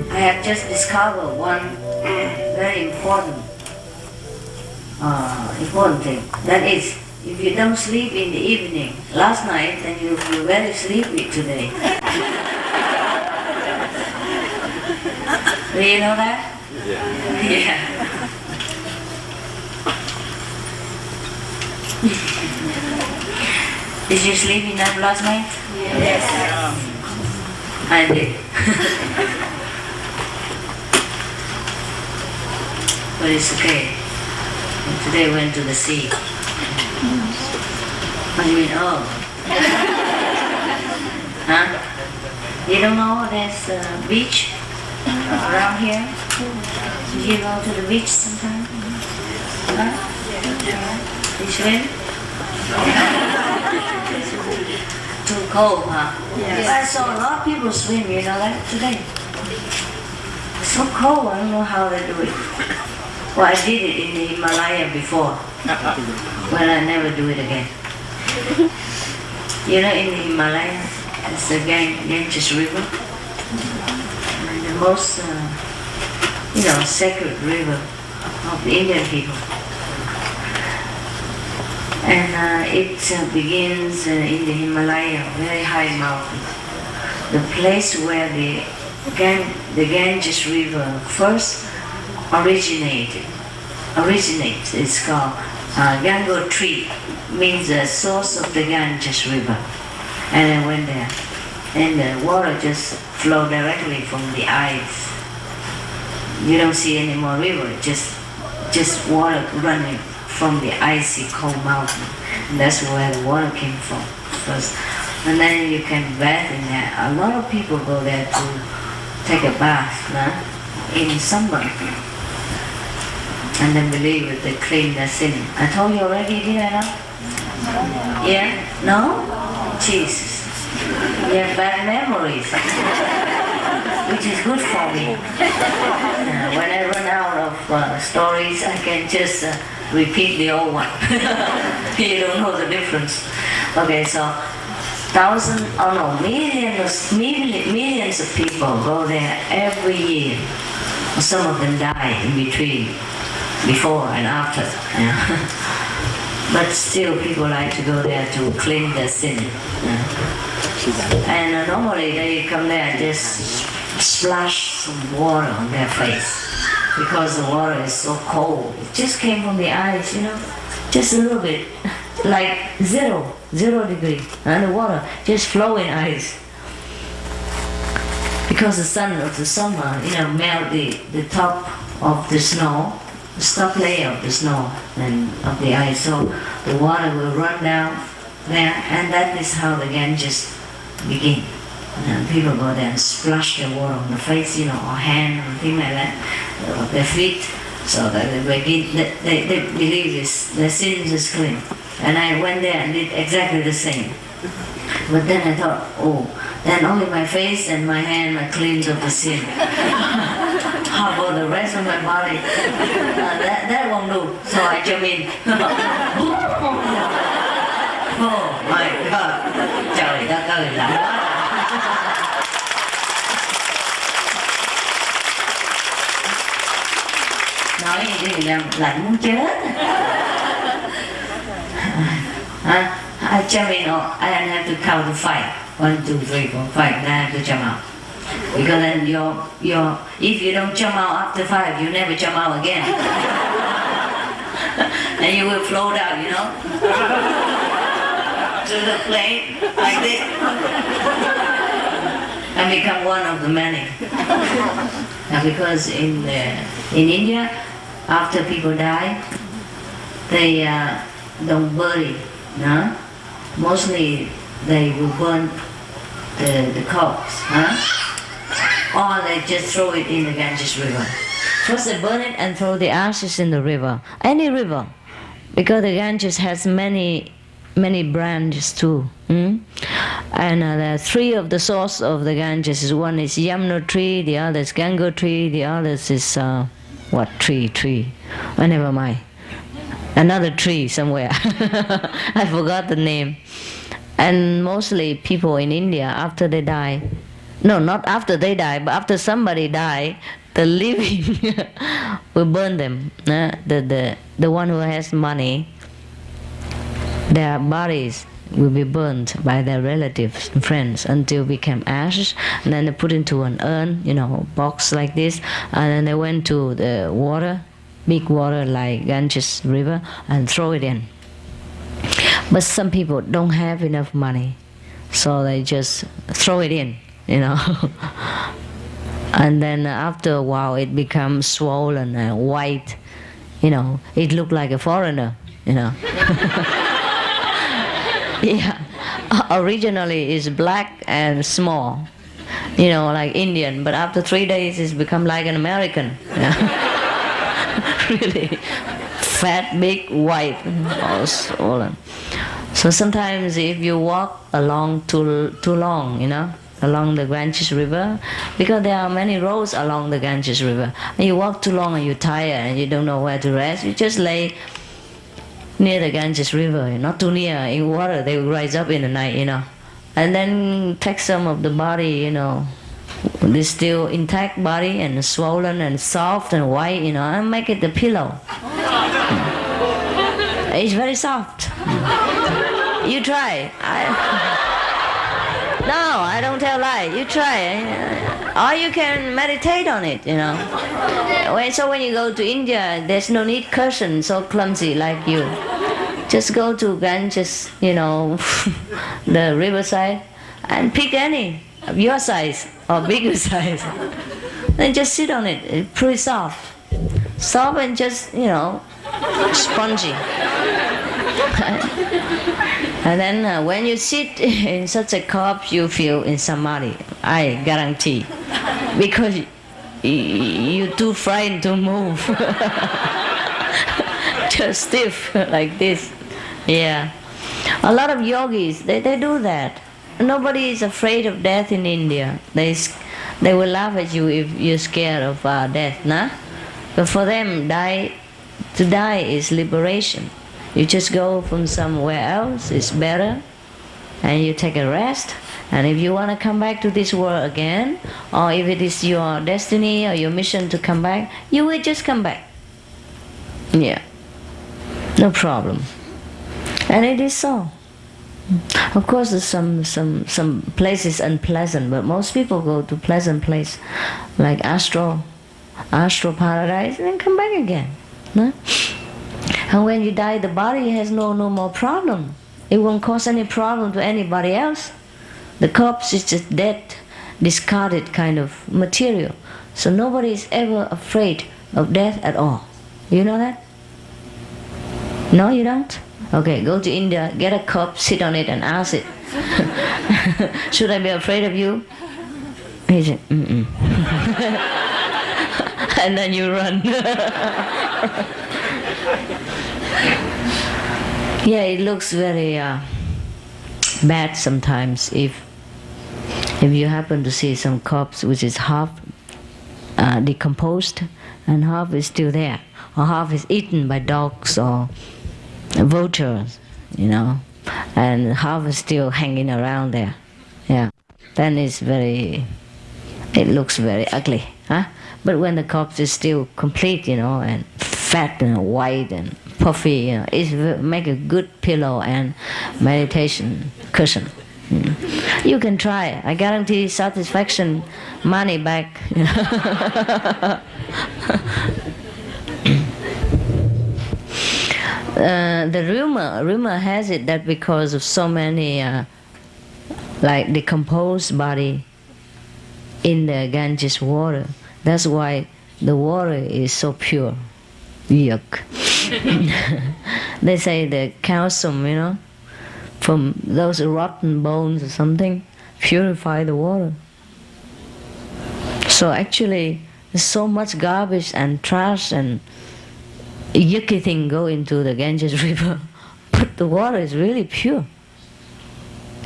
I have just discovered one very important thing. That is, if you don't sleep in the evening last night, then you feel very sleepy today. Do you know that? Yeah. Yeah. Did you sleep enough last night? Yes. I did. But it's okay. And today went to the sea. What do you mean, oh? Huh? You don't know there's a beach around here? Did you go to the beach sometime? Huh? You swim? Too cold, huh? Yes. I saw a lot of people swim, you know that, today. It's so cold, I don't know how they do it. Well, I did it in the Himalayas before, but I never do it again. You know, in the Himalayas, it's the Ganges River, and the most, sacred river of the Indian people. And it begins in the Himalaya, very high mountain. The place where the Ganges River first originates is called Gangotri, means the source of the Ganges River. And I went there, and the water just flowed directly from the ice. You don't see any more river, just water running from the icy cold mountain. And that's where the water came from first. And then you can bathe in there. A lot of people go there to take a bath in summer. And then believe it, they clean their sin. I told you already, did I not? Yeah? No? Jesus. You have bad memories. Which is good for me. When I run out of stories, I can just repeat the old one. You don't know the difference. Okay, so millions of people go there every year. Some of them die in between, before and after. But still people like to go there to clean their sin. And normally they come there and just splash some water on their face because the water is so cold. It just came from the ice, just a little bit, like zero degree, and the water just flow in ice. Because the sun of the summer, melt the top of the snow, the top layer of the snow and of the ice, so the water will run down there, and that is how the Ganges begin. And people go there and splash the water on the face, or hand, or things like that, or their feet, so that they believe their sins is clean. And I went there and did exactly the same. But then I thought, then only my face and my hand are cleansed of the sin. How about the rest of my body? That won't do. So I jump in. Oh my God! Trời đất ơi, lạnh quá! Nói gì thì lạnh muốn chết. I jump in, I have to count to 5. 1, 2, 3, 4, 5. Then I have to jump out. Because then if you don't jump out after 5, you never jump out again. And you will float out, to the plane like this, and become one of the many. Now, because in India, after people die, they don't bury. No? Mostly they will burn the corpse, or they just throw it in the Ganges River. First they burn it and throw the ashes in the river, any river, because the Ganges has many branches too. And there are 3 of the source of the Ganges. One is Yamuna tree, the other is Ganga tree, the other is what tree? Oh, never mind. Another tree somewhere. I forgot the name. And mostly people in India, after they die, no, not after they die, but after somebody die, the living will burn them. The one who has money, their bodies will be burnt by their relatives and friends until become ashes, and then they put into an urn, box like this, and then they went to the water, big water like Ganges River, and throw it in. But some people don't have enough money, so they just throw it in, and then after a while it becomes swollen and white, it looked like a foreigner, Yeah, originally it's black and small, like Indian, but after 3 days it's become like an American. Really fat, big, white, all swollen. So sometimes if you walk along too long, along the Ganges River, because there are many roads along the Ganges River, and you walk too long and you're tired and you don't know where to rest, you just lay near the Ganges River, not too near in water, they will rise up in the night, and then take some of the body, this still intact body and swollen and soft and white, and make it the pillow. It's very soft. You try. No, I don't tell lie. You try. Or you can meditate on it, So when you go to India, there's no need cushion so clumsy like you. Just go to Ganges, the riverside, and pick any of your size or bigger size. Then just sit on it. It's pretty soft. Soft and just, spongy. And then when you sit in such a corpse, you feel in samadhi. I guarantee. Because you're too frightened to move. Just stiff like this. Yeah. A lot of yogis, they do that. Nobody is afraid of death in India. They will laugh at you if you're scared of death, nah? But for them, to die is liberation. You just go from somewhere else, it's better, and you take a rest. And if you want to come back to this world again, or if it is your destiny or your mission to come back, you will just come back. Yeah, no problem. And it is so. Of course, there's some places unpleasant, but most people go to pleasant place, like astral paradise, and then come back again. No? And when you die, the body has no more problem. It won't cause any problem to anybody else. The corpse is just dead, discarded kind of material. So nobody is ever afraid of death at all. You know that? No, you don't? Okay, go to India, get a corpse, sit on it and ask it. Should I be afraid of you? He said, mm-mm. And then you run. Yeah, it looks very bad sometimes if you happen to see some corpse which is half decomposed and half is still there, or half is eaten by dogs or vultures, and half is still hanging around there. Yeah, then it looks very ugly, huh? But when the corpse is still complete, and fat and white and puffy, it make a good pillow and meditation cushion. You can try it. I guarantee satisfaction, money back. The rumor has it that because of so many like decomposed body in the Ganges water, that's why the water is so pure. Yuck. They say the calcium, from those rotten bones or something, purify the water. So actually, there's so much garbage and trash and yucky thing go into the Ganges river, but the water is really pure.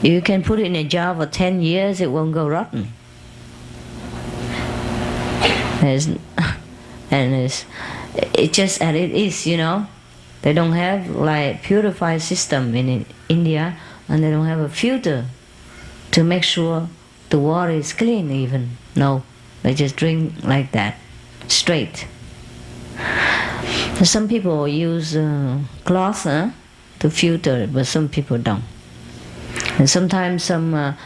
You can put it in a jar for 10 years, it won't go rotten. It's just as it is, They don't have like purified system in India, and they don't have a filter to make sure the water is clean even. No, they just drink like that, straight. Some people use cloth to filter it, but some people don't. And sometimes some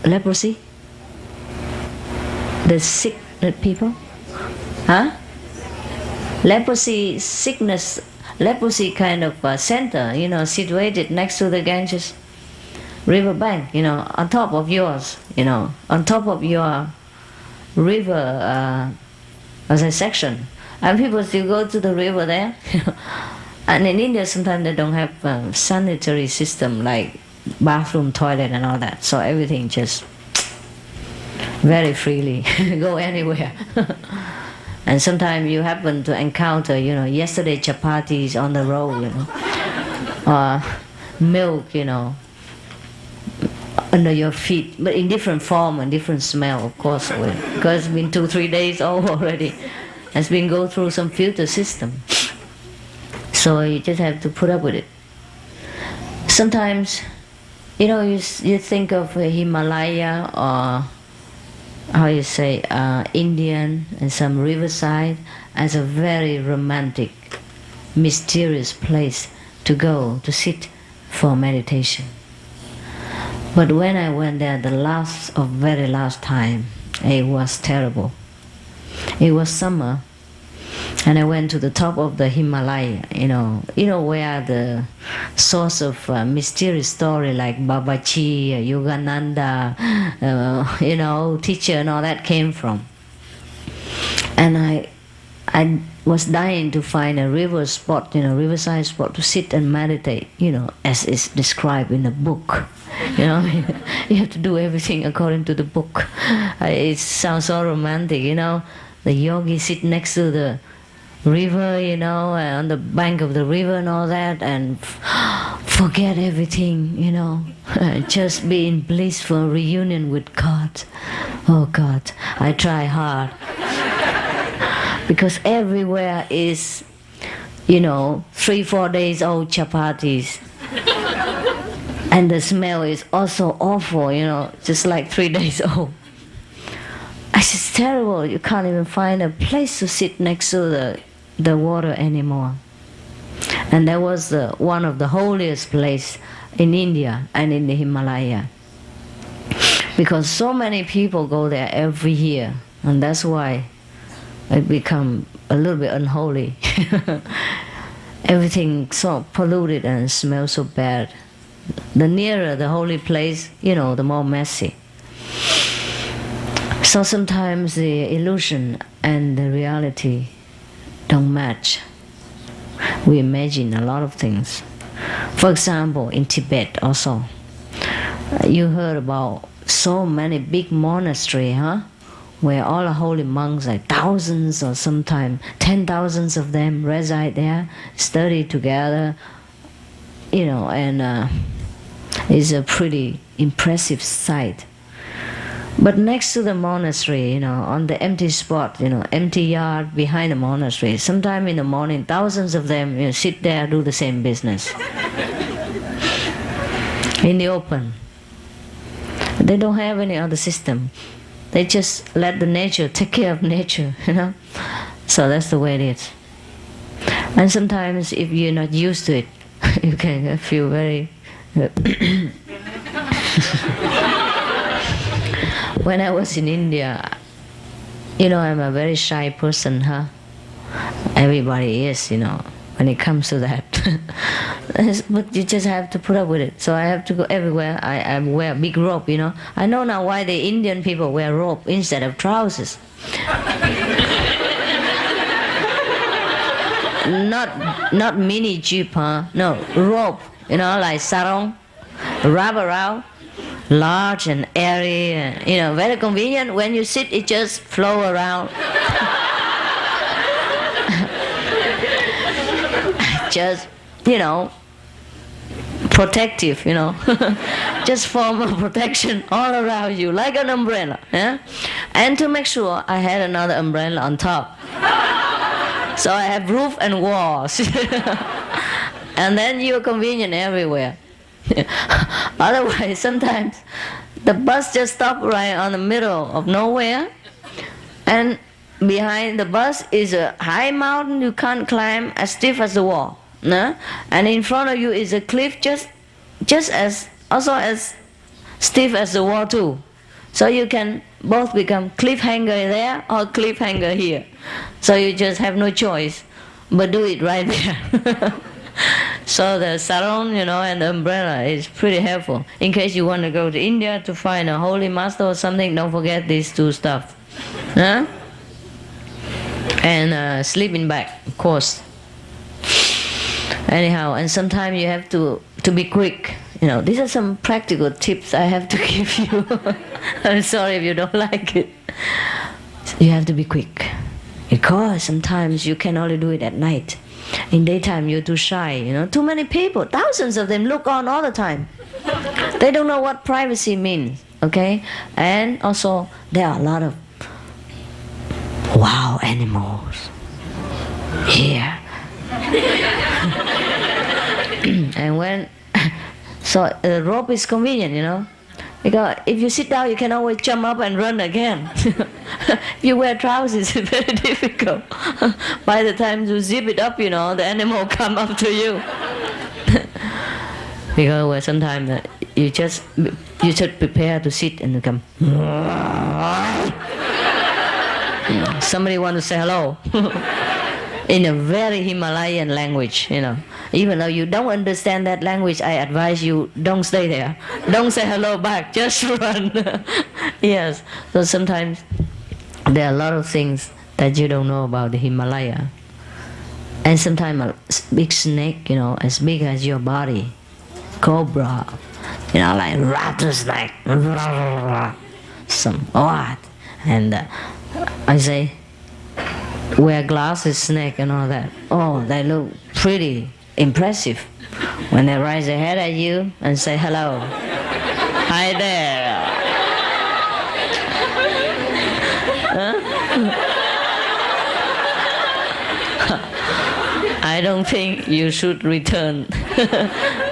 leprosy, the sick people, leprosy sickness, leprosy kind of center, situated next to the Ganges river bank, on top of yours, on top of your river as a section. And people still go to the river there. And in India, sometimes they don't have sanitary system like bathroom, toilet, and all that. So everything just very freely go anywhere. And sometimes you happen to encounter, yesterday chapatis on the road, or milk, under your feet, but in different form and different smell, of course, because it's been 2-3 days old already. It's been go through some filter system. So you just have to put up with it. Sometimes, you think of Himalaya or Indian and some riverside as a very romantic, mysterious place to go to sit for meditation. But when I went there the very last time, it was terrible. It was summer, and I went to the top of the Himalaya, where the source of mysterious story like Babaji, Yogananda, teacher and all that came from. And I was dying to find a river spot, riverside spot to sit and meditate, as is described in the book. You have to do everything according to the book. It sounds so romantic, The yogi sit next to the river, on the bank of the river and all that, and forget everything, just be in blissful reunion with God. Oh God, I try hard. Because everywhere is, 3-4 days old chapatis. And the smell is also awful, just like 3 days old. It's terrible. You can't even find a place to sit next to the water anymore. And that was one of the holiest place in India and in the Himalaya. Because so many people go there every year, and that's why it become a little bit unholy. Everything so polluted and smells so bad. The nearer the holy place, the more messy. So sometimes the illusion and the reality don't match. We imagine a lot of things. For example, in Tibet also, you heard about so many big monastery, where all the holy monks, like thousands or sometimes 10,000 of them reside there, study together, and it's a pretty impressive sight. But next to the monastery, on the empty spot, empty yard behind the monastery, sometime in the morning, thousands of them, sit there, do the same business. In the open. They don't have any other system. They just let the nature take care of nature, So that's the way it is. And sometimes if you're not used to it, you can feel very... When I was in India, I'm a very shy person, Everybody is, when it comes to that. But you just have to put up with it. So I have to go everywhere. I wear a big robe, I know now why the Indian people wear robe instead of trousers. Not mini jeep, No, robe, like sarong, wrap around, large and airy, very convenient. When you sit, it just flow around. Just, protective, just form of protection all around you, like an umbrella. And to make sure, I had another umbrella on top. So I have roof and walls. And then you're convenient everywhere. Otherwise, sometimes the bus just stops right on the middle of nowhere, and behind the bus is a high mountain you can't climb, as stiff as the wall. And in front of you is a cliff just as stiff as the wall too. So you can both become cliffhanger there or cliffhanger here. So you just have no choice but do it right there. So the sarong, and the umbrella is pretty helpful. In case you want to go to India to find a holy master or something, don't forget these two stuff. And sleeping bag, of course. Anyhow, and sometimes you have to be quick. These are some practical tips I have to give you. I'm sorry if you don't like it. You have to be quick. Because sometimes you can only do it at night. In daytime, you're too shy, Too many people, thousands of them look on all the time. They don't know what privacy means, okay? And also, there are a lot of wild animals here. And so the rope is convenient, because if you sit down, you can always jump up and run again. If you wear trousers, it's very difficult. By the time you zip it up, the animal come up to you. Because sometimes you should prepare to sit and come. Somebody want to say hello. In a very Himalayan language, Even though you don't understand that language, I advise you, don't stay there. Don't say hello back, just run. Yes, so sometimes there are a lot of things that you don't know about the Himalaya. And sometimes a big snake, as big as your body, cobra, like rattlesnake, some what? And I say, wear glasses, snake and all that. Oh, they look pretty impressive when they raise their head at you and say hello. Hi there. I don't think you should return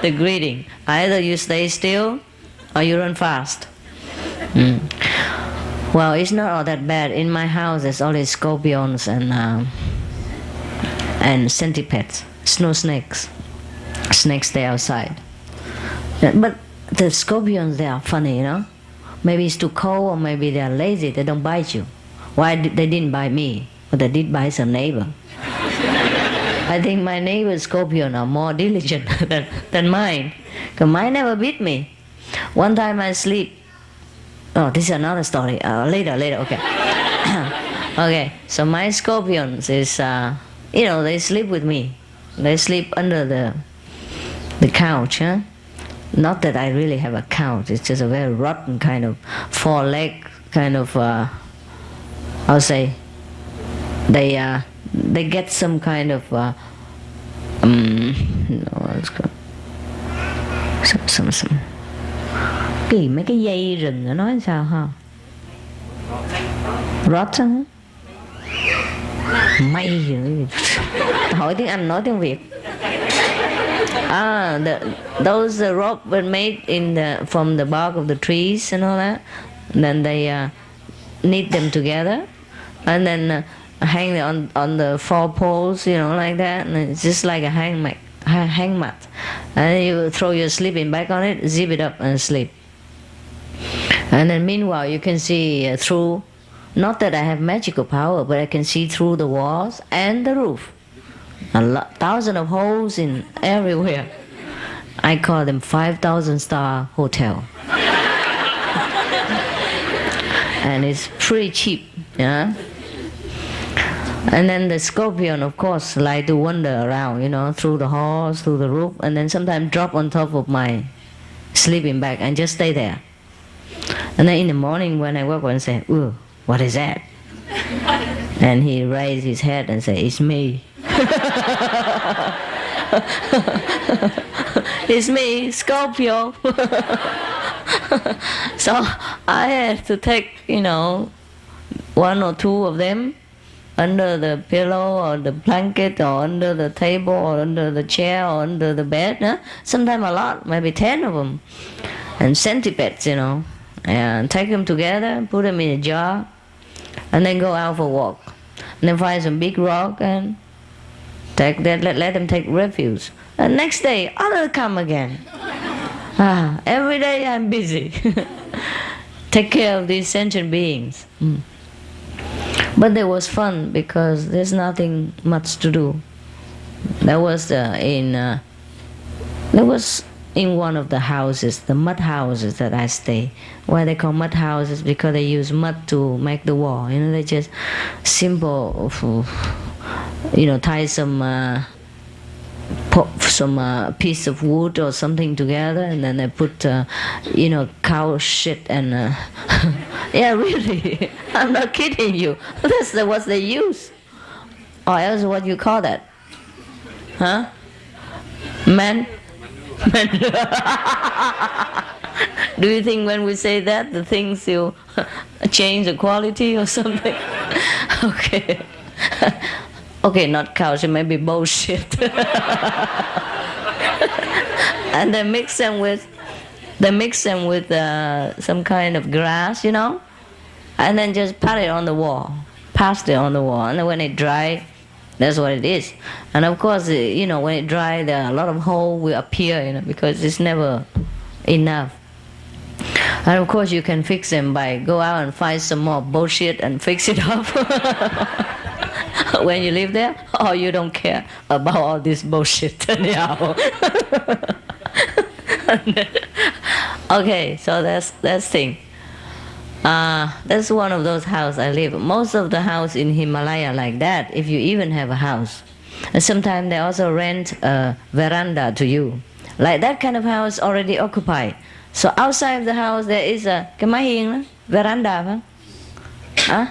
the greeting. Either you stay still or you run fast. Well, it's not all that bad. In my house, there's always scorpions and centipedes, snow snakes. Snakes stay outside. But the scorpions, they are funny, Maybe it's too cold, or maybe they are lazy. They don't bite you. Why they didn't bite me, but they did bite some neighbor. I think my neighbor's scorpion are more diligent than mine, because mine never bit me. One time I sleep. Oh, this is another story. Later, okay. Okay, so my scorpions is, they sleep with me. They sleep under the couch, Not that I really have a count. It's just a very rotten kind of four-leg kind of. I'll say they get some kind of let's go some kỳ mấy cái dây rừng nó nói sao ha, rotten may gì nữa. Hỏi tiếng Anh nói tiếng Việt. Those rope were made from the bark of the trees and all that. And then they knit them together and then hang it on the four poles, like that. And it's just like a hang mat. And you throw your sleeping bag on it, zip it up and sleep. And then meanwhile you can see through, not that I have magical power, but I can see through the walls and the roof. Thousands of holes in everywhere. I call them 5,000-star hotel. And it's pretty cheap, yeah. And then the scorpion, of course, like to wander around, through the halls, through the roof, and then sometimes drop on top of my sleeping bag and just stay there. And then in the morning when I wake up and say, "Ooh, what is that?" And he raised his head and said, "It's me." It's me, Scorpio. So I had to take, one or two of them under the pillow or the blanket or under the table or under the chair or under the bed. Sometimes a lot, maybe 10 of them. And centipedes, and take them together, put them in a jar, and then go out for a walk. And then find some big rock and take that, let them take refuge. And next day, others come again. Every day I'm busy. Take care of these sentient beings. But it was fun because there's nothing much to do. That was in one of the houses, the mud houses that I stay. Why they call mud houses? Because they use mud to make the wall. They just simple, tie some piece of wood or something together, and then they put cow shit and yeah, really, I'm not kidding you. That's what they use. Or else what you call that? Huh? Man. Do you think when we say that the things will change the quality or something? Okay. Okay, not cows, it may be bullshit. And they mix them with some kind of grass, and then just pat it on the wall, and then when it dry, that's what it is. And of course, when it dry, there are a lot of holes will appear, because it's never enough. And of course, you can fix them by go out and find some more bullshit and fix it up. When you live there, or you don't care about all this bullshit anyhow. Okay, so that's thing. That's one of those houses I live. Most of the house in Himalaya like that, if you even have a house. And sometimes they also rent a veranda to you. Like that kind of house already occupied. So outside of the house there is a cái mái hiên đó, veranda phải? Huh?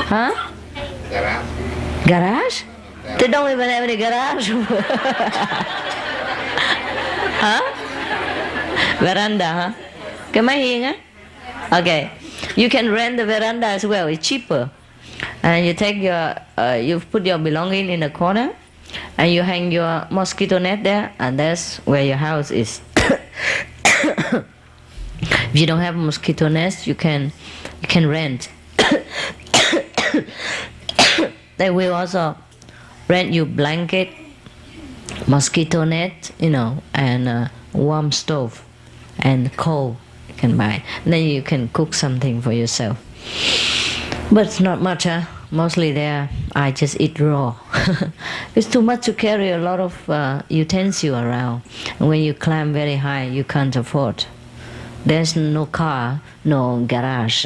Huh? Garage? They don't even have any garage. Huh? Veranda, huh? Cái mái hiên á? Okay. You can rent the veranda as well. It's cheaper. And you take you put your belonging in the corner, and you hang your mosquito net there, and that's where your house is. If you don't have a mosquito nest, you can rent. They will also rent you blanket, mosquito net, and a warm stove and coal you can buy. And then you can cook something for yourself. But it's not much, huh? Mostly there, I just eat raw. It's too much to carry a lot of utensil around. And when you climb very high, you can't afford. There's no car, no garage,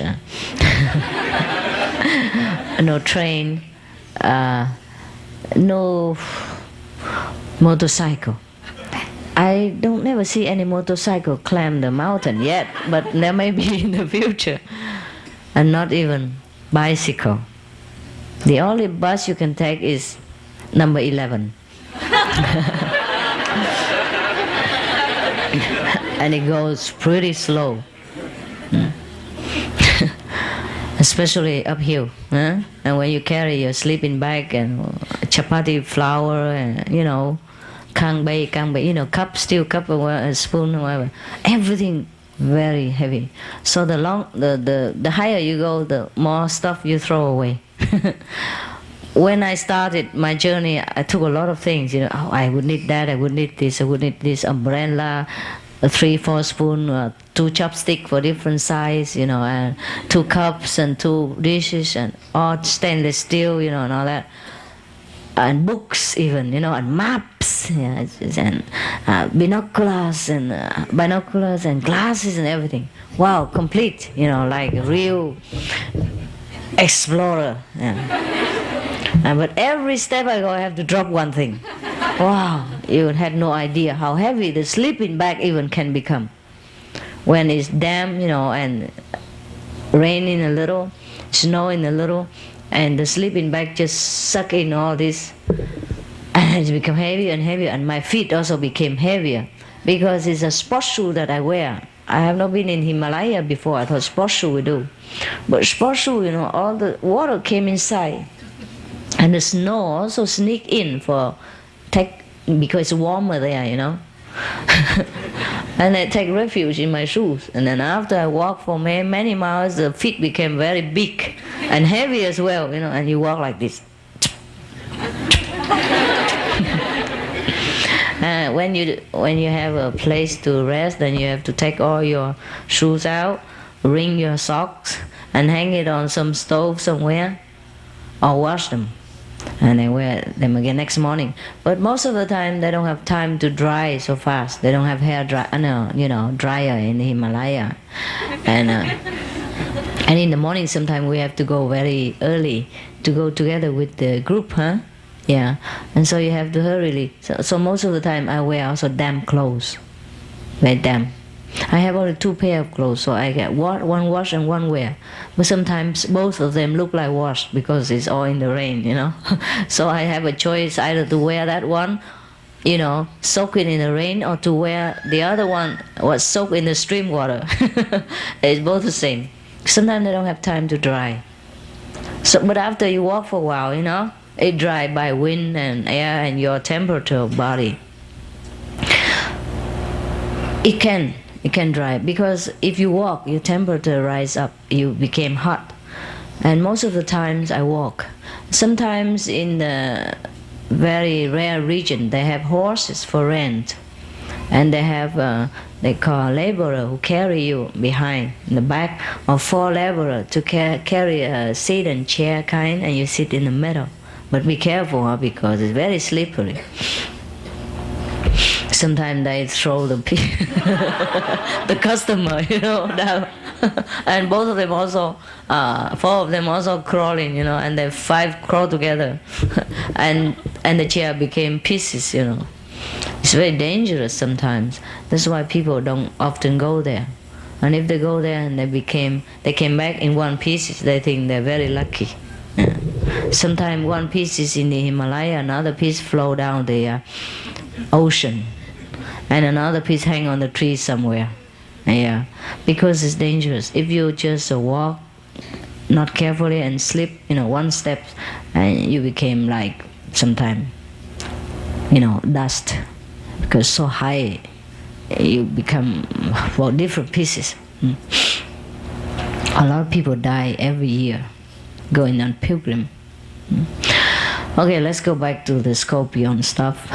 no train, no motorcycle. I don't never see any motorcycle climb the mountain yet, but there may be in the future. And not even bicycle. The only bus you can take is number 11. And it goes pretty slow. Especially uphill. And when you carry your sleeping bag and chapati flour and, kang bei, cup, steel cup, or spoon, or whatever. Everything very heavy. So the higher you go, the more stuff you throw away. When I started my journey, I took a lot of things. I would need that, I would need this, I would need this umbrella, 3-4 spoon, 2 chopsticks for different size, and 2 cups and 2 dishes and all stainless steel, and all that. And books even, and maps, and binoculars and glasses and everything. Wow, complete, like a real explorer. But every step I go, I have to drop one thing. Wow, you had no idea how heavy the sleeping bag even can become. When it's damp, and raining a little, snowing a little, and the sleeping bag just suck in all this, and it become heavier and heavier, and my feet also became heavier because it's a sports shoe that I wear. I have not been in Himalaya before. I thought sports shoe we do, but sports shoe, all the water came inside, and the snow also sneak in because it's warmer there, And I take refuge in my shoes. And then after I walk for many miles, the feet became very big and heavy as well, and you walk like this. When you have a place to rest, then you have to take all your shoes out, wring your socks, and hang it on some stove somewhere, or wash them. And they wear them again next morning. But most of the time they don't have time to dry so fast. They don't have dryer in the Himalaya. And in the morning sometimes we have to go very early to go together with the group, Yeah. And so you have to hurry. So most of the time I wear also damp clothes. Very damp. I have only 2 pairs of clothes, so I get one wash and one wear. But sometimes both of them look like wash because it's all in the rain, So I have a choice either to wear that one, soak it in the rain, or to wear the other one was soaked in the stream water. It's both the same. Sometimes they don't have time to dry. But after you walk for a while, it dry by wind and air and your temperature of body. It can dry, because if you walk, your temperature rise up, you became hot. And most of the times I walk. Sometimes in the very rare region, they have horses for rent. And they have, they call laborer who carry you behind, in the back, or 4 laborer to carry a seat and chair kind, and you sit in the middle. But be careful, because it's very slippery. Sometimes they throw the customer, down. And both of them also, 4 of them also crawling, and the 5 crawl together. and the chair became pieces, It's very dangerous sometimes. That's why people don't often go there. And if they go there and they came back in 1 piece, they think they're very lucky. Yeah. Sometimes 1 piece is in the Himalaya, another piece flow down the ocean. And another piece hang on the tree somewhere. Yeah, because it's dangerous. If you just walk not carefully and slip, 1 step, and you became like sometime, dust. Because so high, you become different pieces. A lot of people die every year going on pilgrim. Okay, let's go back to the scorpion stuff.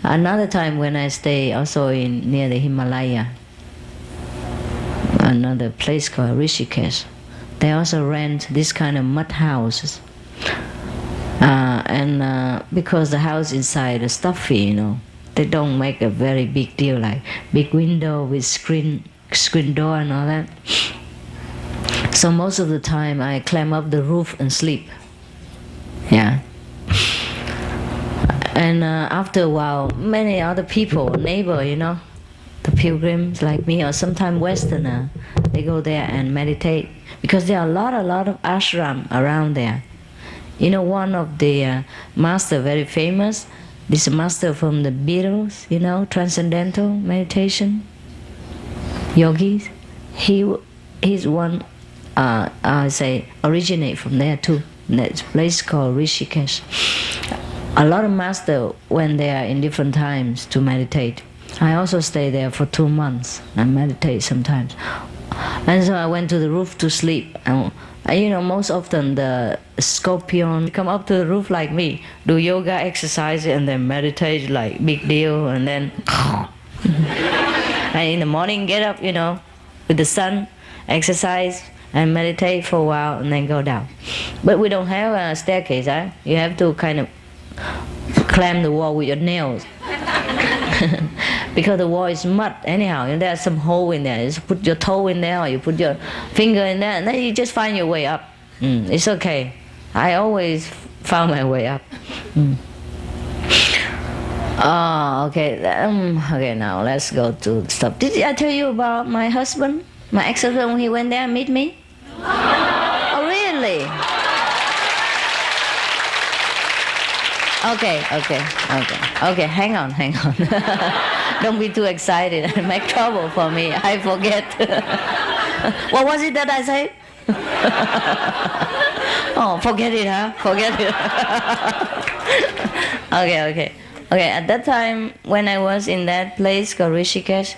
Another time when I stay also near the Himalaya, another place called Rishikesh, they also rent this kind of mud houses. Because the house inside is stuffy, they don't make a very big deal, like big window with screen door and all that. So most of the time I climb up the roof and sleep. Yeah. And after a while, many other people, neighbor, the pilgrims like me, or sometimes Westerner, they go there and meditate because there are a lot of ashram around there. One of the master, very famous, this master from the Beatles, transcendental meditation, yogis. He's one, I say, originate from there too. That place called Rishikesh. A lot of masters went there in different times to meditate. I also stay there for 2 months and meditate sometimes. And so I went to the roof to sleep. And most often the scorpion come up to the roof like me, do yoga exercise and then meditate like big deal, and then and in the morning get up, with the sun, exercise and meditate for a while and then go down. But we don't have a staircase, huh? You have to kind of climb the wall with your nails. Because the wall is mud anyhow, and there's some hole in there. You just put your toe in there or you put your finger in there and then you just find your way up. It's okay. I always found my way up. Oh, okay. Okay, now let's go to stuff. Did I tell you about my husband? My ex-husband when he went there and meet me? Oh, really? Okay, hang on. Don't be too excited and make trouble for me. I forget. What was it that I said? Oh, forget it, huh? Forget it. Okay, at that time, when I was in that place called Rishikesh,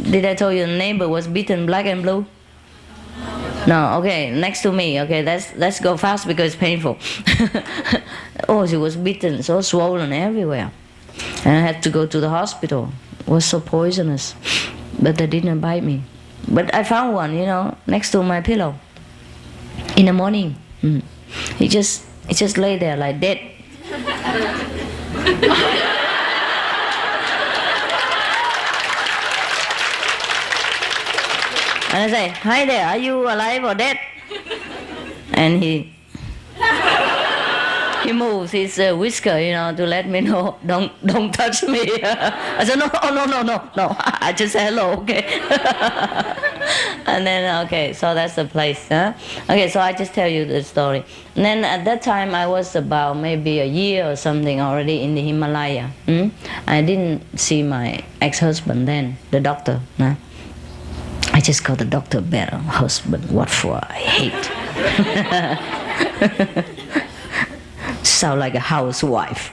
did I tell you the neighbor was beaten black and blue? No, okay, next to me. Okay, let's go fast because it's painful. Oh, she was beaten, so swollen everywhere. And I had to go to the hospital. It was so poisonous. But they didn't bite me. But I found one, next to my pillow. In the morning. He just lay there like dead. And I say, hi there, are you alive or dead? And he moves his whisker, to let me know, don't touch me. I said, no. I just said hello, okay. And then, okay, so that's the place, huh? Okay, so I just tell you the story. And then at that time, I was about maybe a year or something already in the Himalaya. I didn't see my ex-husband then, the doctor. Huh? I just call the doctor better. Husband, what for? I hate. Sound like a housewife.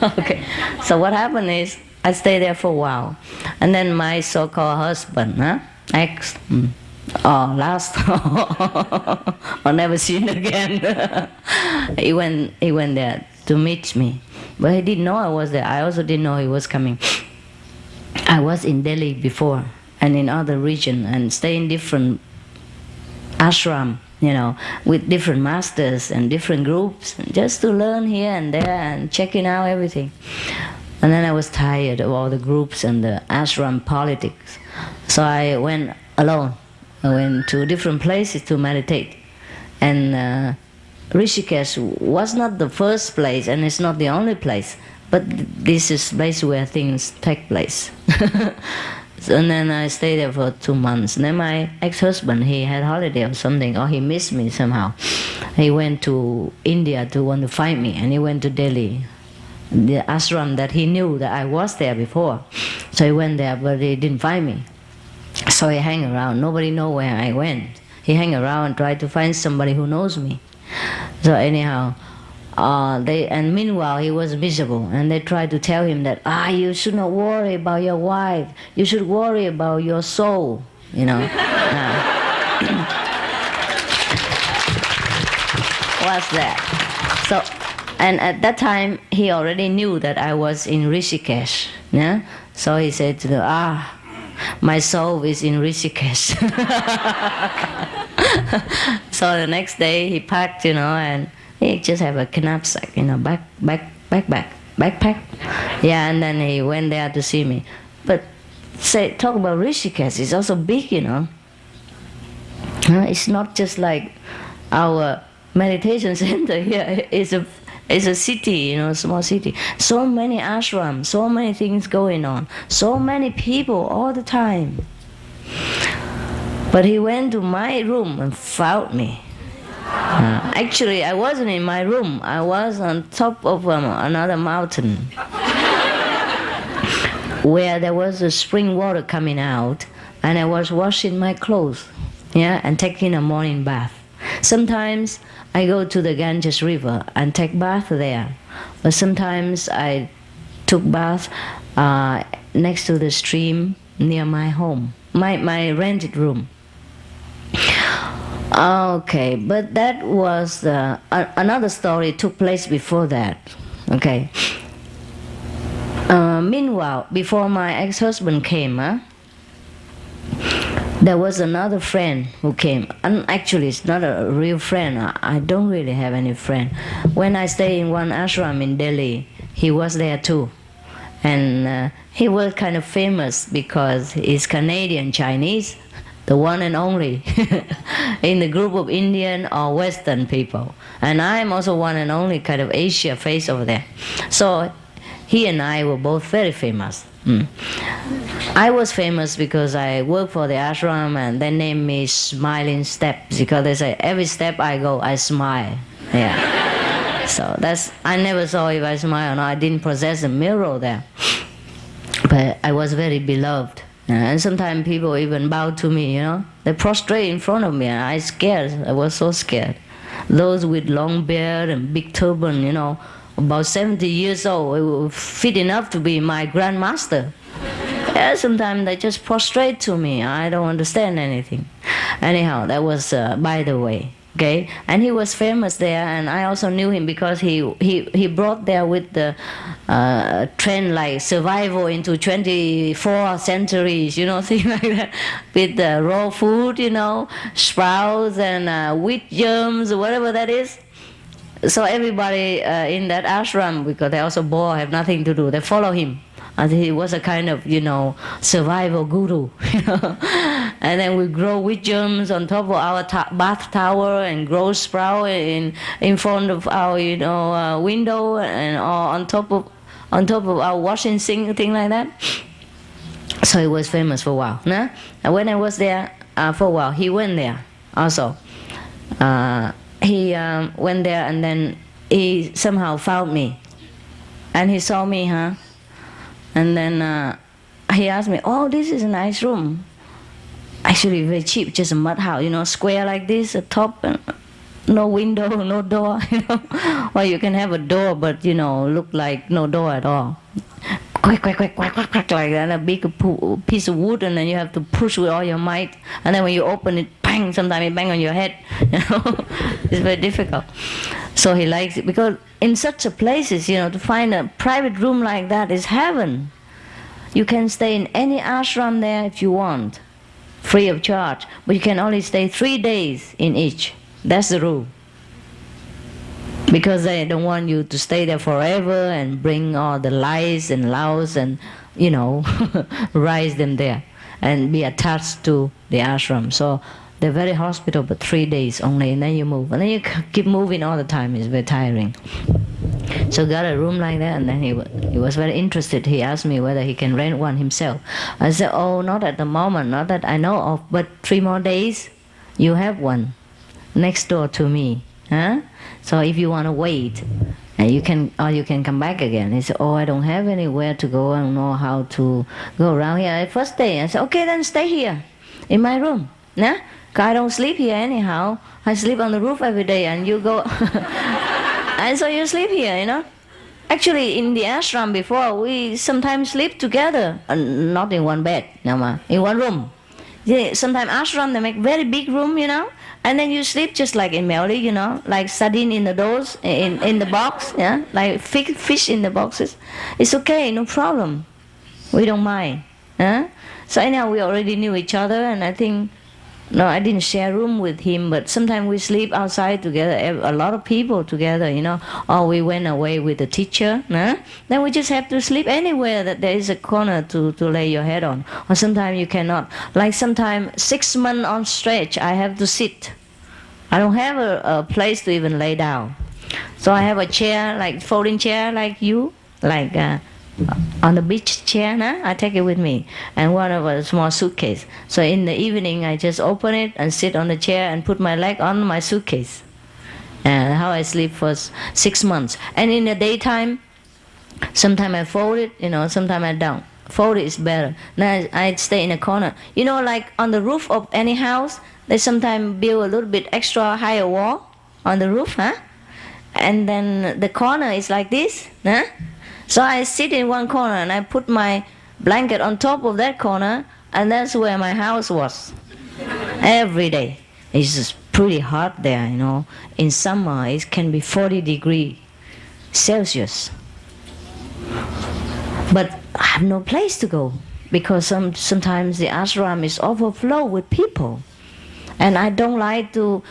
Okay, so what happened is I stayed there for a while, and then my so-called husband, ex, last, or never seen again. He went there to meet me, but he didn't know I was there. I also didn't know he was coming. I was in Delhi before and in other regions and stay in different ashram, with different masters and different groups, just to learn here and there and checking out everything. And then I was tired of all the groups and the ashram politics. So I went alone. I went to different places to meditate. And Rishikesh was not the first place and it's not the only place. But this is the place where things take place. And then I stayed there for 2 months. And then my ex-husband, he had holiday or something, or he missed me somehow. He went to India to want to find me, and he went to Delhi, the ashram that he knew that I was there before. So he went there, but he didn't find me. So he hang around. Nobody know where I went. He hang around and tried to find somebody who knows me. So anyhow, and meanwhile he was miserable, and they tried to tell him that you should not worry about your wife, you should worry about your soul, What's that? So, and at that time he already knew that I was in Rishikesh, so he said to them, my soul is in Rishikesh. So the next day he packed, and he just have a knapsack, backpack. Yeah, and then he went there to see me. But talk about Rishikesh, it's also big, It's not just like our meditation center here is a city, small city. So many ashrams, so many things going on, so many people all the time. But he went to my room and found me. Actually, I wasn't in my room. I was on top of another mountain where there was a spring water coming out, and I was washing my clothes, and taking a morning bath. Sometimes I go to the Ganges River and take bath there, but sometimes I took bath next to the stream near my home, my rented room. Okay, but that was another story took place before that. Okay. Meanwhile, before my ex-husband came, there was another friend who came. And actually, it's not a real friend. I don't really have any friend. When I stay in one ashram in Delhi, he was there too. And he was kind of famous because he's Canadian Chinese, the one and only in the group of Indian or Western people. And I'm also one and only kind of Asia face over there. So he and I were both very famous. I was famous because I worked for the ashram, and they named me Smiling Steps because they say every step I go, I smile. Yeah. So I never saw if I smile or not. I didn't possess a mirror there. But I was very beloved. And sometimes people even bow to me, They prostrate in front of me, and I scared. I was so scared. Those with long beard and big turban, about 70 years old, it was fit enough to be my grandmaster. Yeah, sometimes they just prostrate to me. I don't understand anything. Anyhow, that was by the way. Okay, and he was famous there, and I also knew him because he brought there with the trend like survival into 24 centuries, things like that, with the raw food, sprouts and wheat germs, whatever that is. So everybody in that ashram, because they also bored, have nothing to do, they follow him. And he was a kind of, survival guru. And then we grow wheat germs on top of our bath tower and grow sprout in front of our, window and on top of our washing sink, thing like that. So he was famous for a while. Nah? And when I was there for a while, he went there also. He went there, and then he somehow found me, and he saw me, and then he asked me, "Oh, this is a nice room. Actually, very cheap, just a mud house, square like this, a top, and no window, no door, Well, you can have a door, but look like no door at all. Quack, quack, quack, quack, quack, quack, like that, a big piece of wood, and then you have to push with all your might, and then when you open it, bang, sometimes it bang on your head, It's very difficult. So he likes it, because in such a places, to find a private room like that is heaven. You can stay in any ashram there if you want, free of charge, but you can only stay 3 days in each. That's the rule. Because they don't want you to stay there forever and bring all the lice and louse and, rise them there and be attached to the ashram. So they're very hospitable, but 3 days only, and then you move. And then you keep moving all the time. It's very tiring. So got a room like that, and then he was very interested. He asked me whether he can rent one himself. I said, "Oh, not at the moment, not that I know of, but 3 more days, you have one next door to me. So if you want to wait, and you can come back again." He said, "Oh, I don't have anywhere to go. I don't know how to go around here." First day, I said, "Okay, then stay here in my room. Yeah? 'Cause I don't sleep here anyhow. I sleep on the roof every day, and you go..." And so you sleep here, Actually, in the ashram before, we sometimes sleep together, not in one bed, in one room. Sometimes ashram, they make very big room, and then you sleep just like in Melody, like sardine in the doors, in the box, like fish in the boxes. It's okay, no problem. We don't mind. So anyhow, we already knew each other, and I think, no, I didn't share room with him, but sometimes we sleep outside together, a lot of people together, or we went away with the teacher, then we just have to sleep anywhere that there is a corner to lay your head on. Or sometimes you cannot. Like sometimes 6 months on stretch, I have to sit. I don't have a place to even lay down. So I have a chair, like folding chair like you, like on the beach chair, nah? I take it with me. And one of a small suitcase. So in the evening, I just open it and sit on the chair and put my leg on my suitcase. And how I sleep for 6 months. And in the daytime, sometimes I fold it, sometimes I don't. Fold it is better. Now I stay in a corner. Like on the roof of any house, they sometimes build a little bit extra higher wall on the roof, huh? And then the corner is like this, huh? So I sit in one corner and I put my blanket on top of that corner, and that's where my house was. Every day. It's just pretty hot there, In summer, it can be 40 degrees Celsius. But I have no place to go because sometimes the ashram is overflow with people. And I don't like to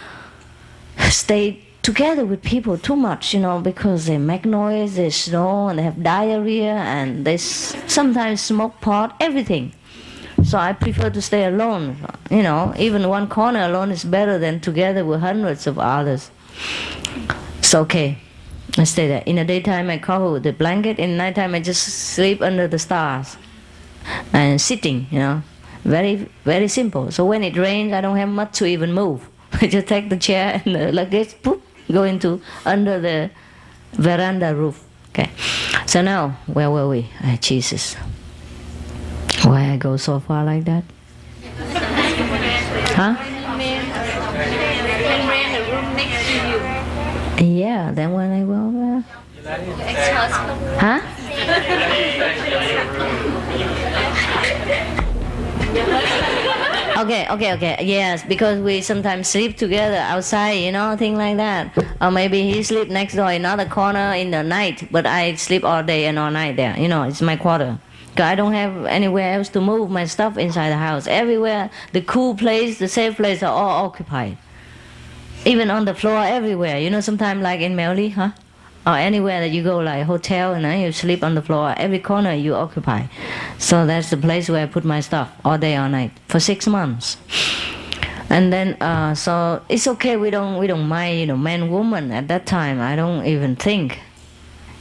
stay together with people too much, because they make noise, they snore, and they have diarrhea, and they sometimes smoke pot, everything. So I prefer to stay alone, even one corner alone is better than together with hundreds of others. So okay, I stay there. In the daytime I cover with the blanket, in the nighttime I just sleep under the stars and sitting, very, very simple. So when it rains, I don't have much to even move. I just take the chair and the luggage, poof, go into under the veranda roof. Okay. So now, where were we? Jesus. Why I go so far like that? Huh? Rent a room next to you. Yeah, then when I go there. Ex-husband. Huh? Okay. Yes, because we sometimes sleep together outside, things like that. Or maybe he sleep next door in another corner in the night, but I sleep all day and all night there. It's my quarter. Because I don't have anywhere else to move my stuff inside the house. Everywhere, the cool place, the safe place are all occupied. Even on the floor, everywhere. Sometimes like in Melly, huh? Or anywhere that you go, like hotel, and you sleep on the floor. Every corner you occupy. So that's the place where I put my stuff all day, all night for 6 months. And then, so it's okay. We don't mind, man, woman. At that time, I don't even think.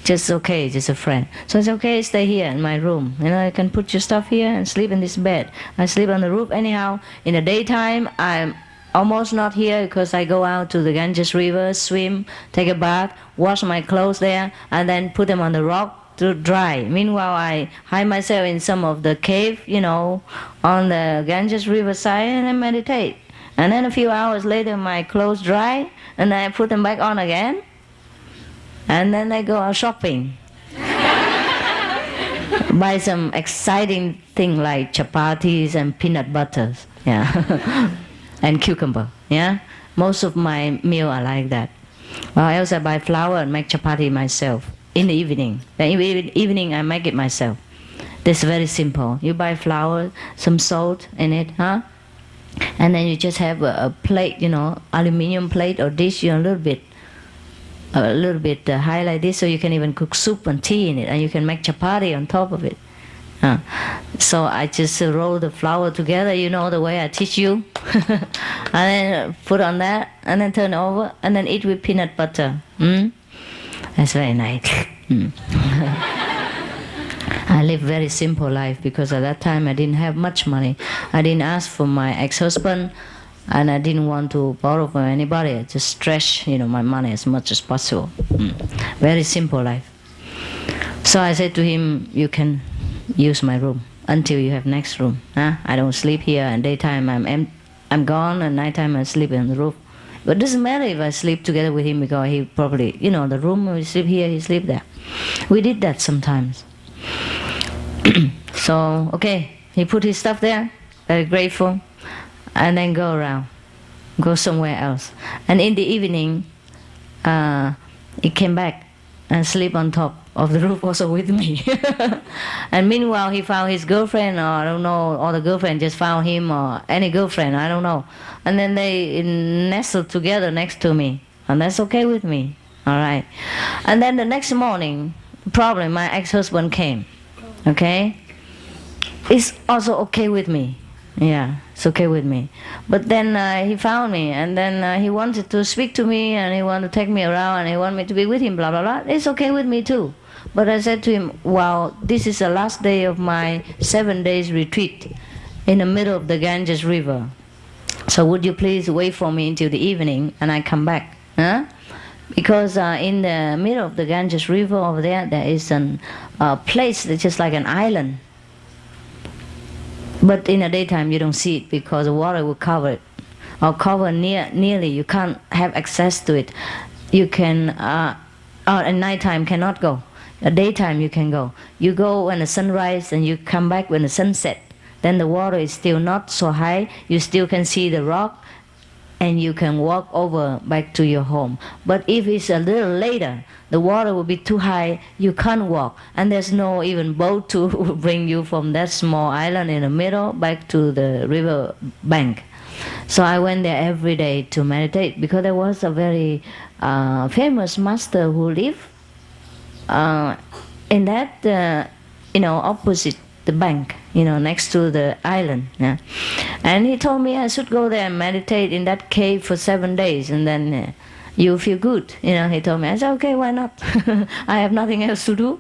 Just okay, just a friend. So it's okay, stay here in my room. I can put your stuff here and sleep in this bed. I sleep on the roof anyhow. In the daytime, I'm almost not here because I go out to the Ganges River, swim, take a bath, wash my clothes there, and then put them on the rock to dry. Meanwhile, I hide myself in some of the cave, on the Ganges River side, and I meditate. And then a few hours later, my clothes dry, and I put them back on again. And then I go out shopping. Buy some exciting thing like chapatis and peanut butters. Yeah. And cucumber. Yeah. Most of my meal are like that. Or else I buy flour and make chapati myself in the evening. In the evening I make it myself. This is very simple. You buy flour, some salt in it, huh? And then you just have a plate, aluminum plate or dish, a little bit high like this, so you can even cook soup and tea in it, and you can make chapati on top of it. So I just roll the flour together, the way I teach you, and then put on that, and then turn over, and then eat with peanut butter. That's very nice. I live very simple life because at that time I didn't have much money. I didn't ask for my ex-husband. And I didn't want to borrow from anybody. I just stretch, my money as much as possible. Very simple life. So I said to him, you can use my room until you have next room. I don't sleep here, and daytime I'm gone, and nighttime I sleep on the roof. But it doesn't matter if I sleep together with him because he probably, the room we sleep here, he sleep there. We did that sometimes. So, okay, he put his stuff there, very grateful. And then go somewhere else. And in the evening, he came back and sleep on top of the roof also with me. And meanwhile, he found his girlfriend, or I don't know, or the girlfriend just found him, or any girlfriend, I don't know. And then they nestled together next to me, and that's okay with me. All right. And then the next morning, probably my ex-husband came. Okay. It's also okay with me. Yeah, it's okay with me. But then he found me, and then he wanted to speak to me, and he wanted to take me around, and he wanted me to be with him, blah, blah, blah. It's okay with me too. But I said to him, wow, this is the last day of my 7 days retreat in the middle of the Ganges River. So would you please wait for me until the evening, and I come back? Huh? Because in the middle of the Ganges River over there is a place that's just like an island. But in the daytime you don't see it because the water will cover it, or cover nearly. You can't have access to it. You can, at nighttime cannot go. At daytime you can go. You go when the sun rises and you come back when the sun sets. Then the water is still not so high. You still can see the rock, and you can walk over back to your home. But if it's a little later, the water will be too high, you can't walk, and there's no even boat to bring you from that small island in the middle back to the river bank. So I went there every day to meditate, because there was a very famous master who lived in that, opposite the bank, next to the island. Yeah. And he told me I should go there and meditate in that cave for 7 days, and then you feel good. He told me. I said, okay, why not? I have nothing else to do.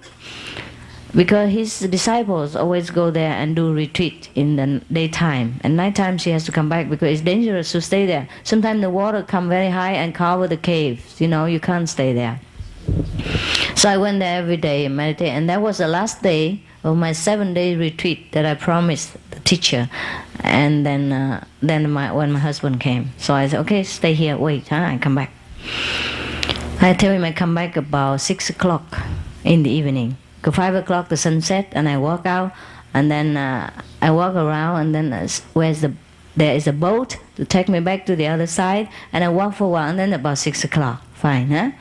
Because his disciples always go there and do retreat in the daytime. And nighttime she has to come back because it's dangerous to stay there. Sometimes the water come very high and cover the caves. You can't stay there. So I went there every day and meditate. And that was the last day of my 7-day retreat that I promised the teacher. And then when my husband came. So I said, okay, stay here, wait, I come back. I tell him I come back about 6 o'clock in the evening. 5 o'clock the sun set, and I walk out, and then I walk around, and then there is a boat to take me back to the other side, and I walk for a while, and then about 6 o'clock, fine, huh?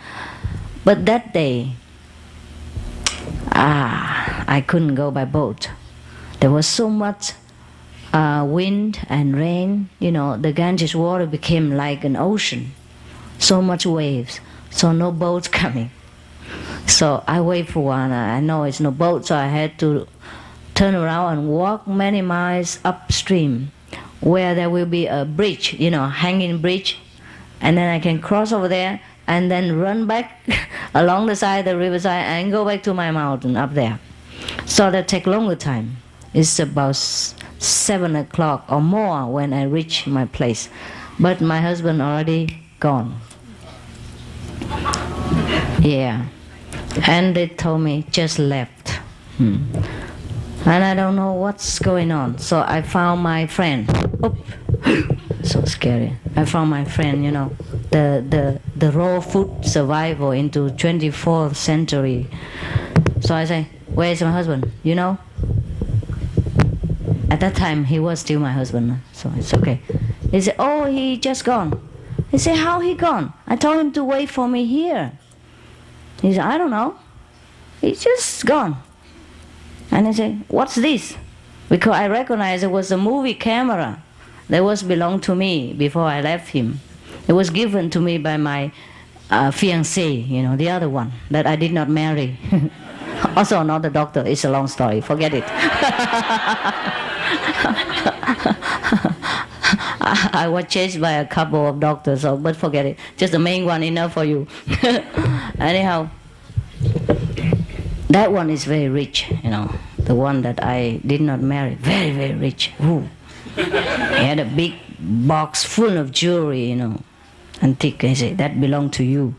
But that day, I couldn't go by boat. There was so much wind and rain, the Ganges water became like an ocean, so much waves, so no boats coming. So I wait for one. I know it's no boat, so I had to turn around and walk many miles upstream, where there will be a bridge, hanging bridge, and then I can cross over there and then run back along the side of the riverside and go back to my mountain up there. So that take longer time. It's about 7 o'clock or more when I reach my place, but my husband already gone. Yeah. And they told me, just left. And I don't know what's going on. So I found my friend. Oop. So scary. I found my friend, the raw food survival into 24th century. So I say, where's my husband? At that time, he was still my husband. So it's okay. He said, oh, he just gone. I said, how he gone? I told him to wait for me here. He said, I don't know. He's just gone. And I said, what's this? Because I recognized it was a movie camera that was belonged to me before I left him. It was given to me by my fiancé, the other one that I did not marry. Also not the doctor. It's a long story. Forget it. I was chased by a couple of doctors, but forget it. Just the main one enough for you. Anyhow, that one is very rich, the one that I did not marry. Very, very rich. Ooh. He had a big box full of jewelry, antique. I say, that belonged to you.